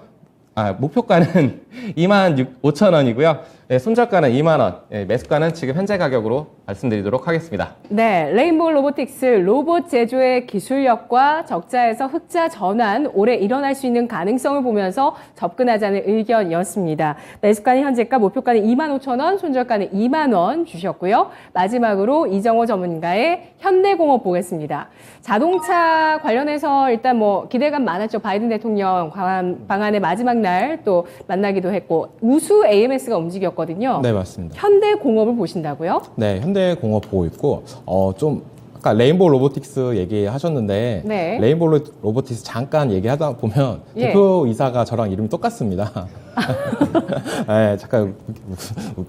S3: 목표가는 25,000원이고요. 네, 손절가는 2만원, 네, 매수가는 지금 현재 가격으로 말씀드리도록 하겠습니다.
S1: 네, 레인보우 로보틱스 로봇 제조의 기술력과 적자에서 흑자 전환 올해 일어날 수 있는 가능성을 보면서 접근하자는 의견이었습니다. 매수가는 현재가, 목표가는 25,000원, 손절가는 2만 원 주셨고요. 마지막으로 이정호 전문가의 현대공업 보겠습니다. 자동차 관련해서 일단 뭐 기대감 많았죠. 바이든 대통령 방한의 마지막 날 또 만나기도 했고, 우수 AMS가 움직였거든요.
S4: 네, 맞습니다.
S1: 현대공업을 보신다고요?
S4: 네, 현대공업 보고 있고, 좀, 아까 레인보우 로보틱스 얘기하셨는데,
S1: 네.
S4: 레인보우 로보틱스 잠깐 얘기하다 보면,
S1: 예.
S4: 대표이사가 저랑 이름이 똑같습니다. 네, 잠깐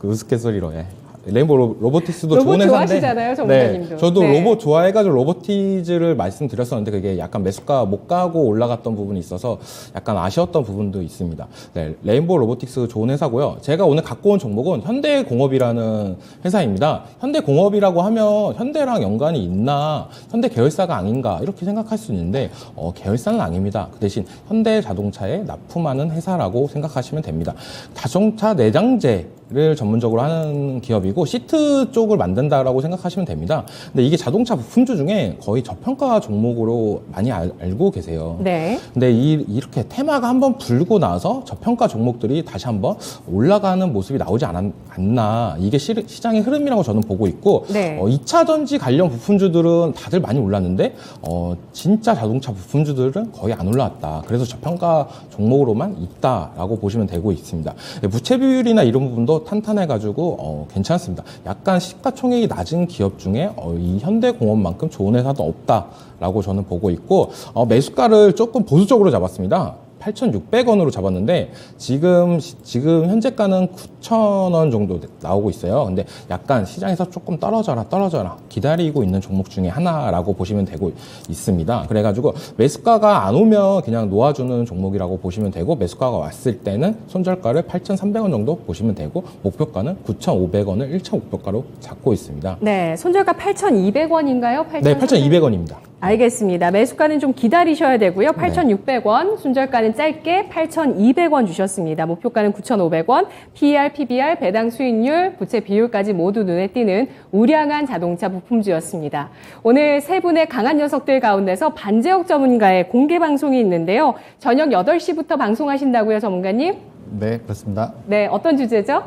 S4: 우스갯소리로, 예. 레인보우 로보틱스도
S1: 로봇
S4: 좋은 회사인데,
S1: 좋아하시잖아요, 전문가님도.
S4: 네, 저도
S1: 네.
S4: 로봇 좋아해가지고 로보티즈를 말씀드렸었는데 그게 약간 매수가 못 가고 올라갔던 부분이 있어서 약간 아쉬웠던 부분도 있습니다. 네, 레인보우 로보틱스 좋은 회사고요. 제가 오늘 갖고 온 종목은 현대공업이라는 회사입니다. 현대공업이라고 하면 현대랑 연관이 있나, 현대 계열사가 아닌가 이렇게 생각할 수 있는데 계열사는 아닙니다. 그 대신 현대자동차에 납품하는 회사라고 생각하시면 됩니다. 자동차 내장재를 전문적으로 하는 기업이고 시트 쪽을 만든다라고 생각하시면 됩니다. 근데 이게 자동차 부품주 중에 거의 저평가 종목으로 많이 알고 계세요.
S1: 네.
S4: 근데 이렇게 테마가 한번 불고 나서 저평가 종목들이 다시 한번 올라가는 모습이 나오지 않나, 이게 시장의 흐름이라고 저는 보고 있고,
S1: 네.
S4: 2차 전지 관련 부품주들은 다들 많이 올랐는데 진짜 자동차 부품주들은 거의 안 올라왔다. 그래서 저평가 종목으로만 있다라고 보시면 되고 있습니다. 부채 비율이나 이런 부분도 탄탄해가지고 괜찮습니다. 약간 시가총액이 낮은 기업 중에 이 현대공업만큼 좋은 회사도 없다라고 저는 보고 있고, 매수가를 조금 보수적으로 잡았습니다. 8,600원으로 잡았는데 지금 현재가는 9,000원 정도 나오고 있어요. 근데 약간 시장에서 조금 떨어져라 기다리고 있는 종목 중에 하나라고 보시면 되고 있습니다. 그래가지고 매수가가 안 오면 그냥 놓아주는 종목이라고 보시면 되고, 매수가가 왔을 때는 손절가를 8,300원 정도 보시면 되고, 목표가는 9,500원을 1차 목표가로 잡고 있습니다.
S1: 네, 손절가 8,200원인가요?
S4: 네, 8,200원입니다.
S1: 알겠습니다. 매수가는 좀 기다리셔야 되고요. 8,600원, 손절가는 짧게 8,200원 주셨습니다. 목표가는 9,500원, PER, PBR, 배당 수익률, 부채 비율까지 모두 눈에 띄는 우량한 자동차 부품주였습니다. 오늘 세 분의 강한 녀석들 가운데서 반재혁 전문가의 공개 방송이 있는데요. 저녁 8시부터 방송하신다고요, 전문가님?
S2: 네, 그렇습니다.
S1: 네, 어떤 주제죠?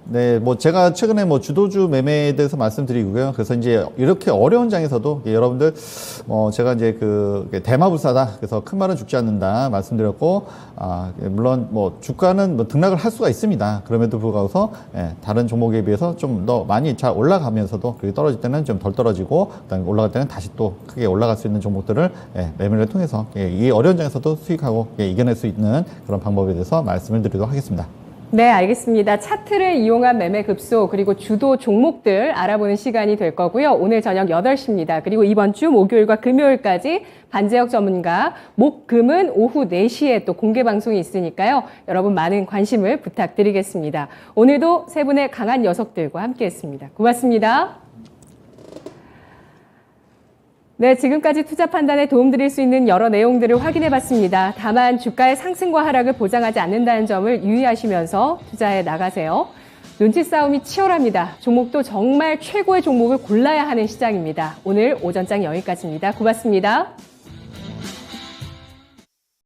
S2: 네, 뭐 제가 최근에 뭐 주도주 매매에 대해서 말씀드리고요. 그래서 이제 이렇게 어려운 장에서도 여러분들 제가 이제 그 대마불사다. 그래서 큰 말은 죽지 않는다 말씀드렸고, 물론 뭐 주가는 뭐 등락을 할 수가 있습니다. 그럼에도 불구하고 다른 종목에 비해서 좀 더 많이 잘 올라가면서도 그게 떨어질 때는 좀 덜 떨어지고, 그다음에 올라갈 때는 다시 또 크게 올라갈 수 있는 종목들을 매매를 통해서 이 어려운 장에서도 수익하고 이겨낼 수 있는 그런 방법에 대해서 말씀을 드리도록 하겠습니다.
S1: 네, 알겠습니다. 차트를 이용한 매매 급소 그리고 주도 종목들 알아보는 시간이 될 거고요. 오늘 저녁 8시입니다. 그리고 이번 주 목요일과 금요일까지 반제역 전문가 목, 금은 오후 4시에 또 공개 방송이 있으니까요. 여러분 많은 관심을 부탁드리겠습니다. 오늘도 세 분의 강한 녀석들과 함께했습니다. 고맙습니다. 네, 지금까지 투자 판단에 도움드릴 수 있는 여러 내용들을 확인해봤습니다. 다만 주가의 상승과 하락을 보장하지 않는다는 점을 유의하시면서 투자해 나가세요. 눈치 싸움이 치열합니다. 종목도 정말 최고의 종목을 골라야 하는 시장입니다. 오늘 오전장 여기까지입니다. 고맙습니다.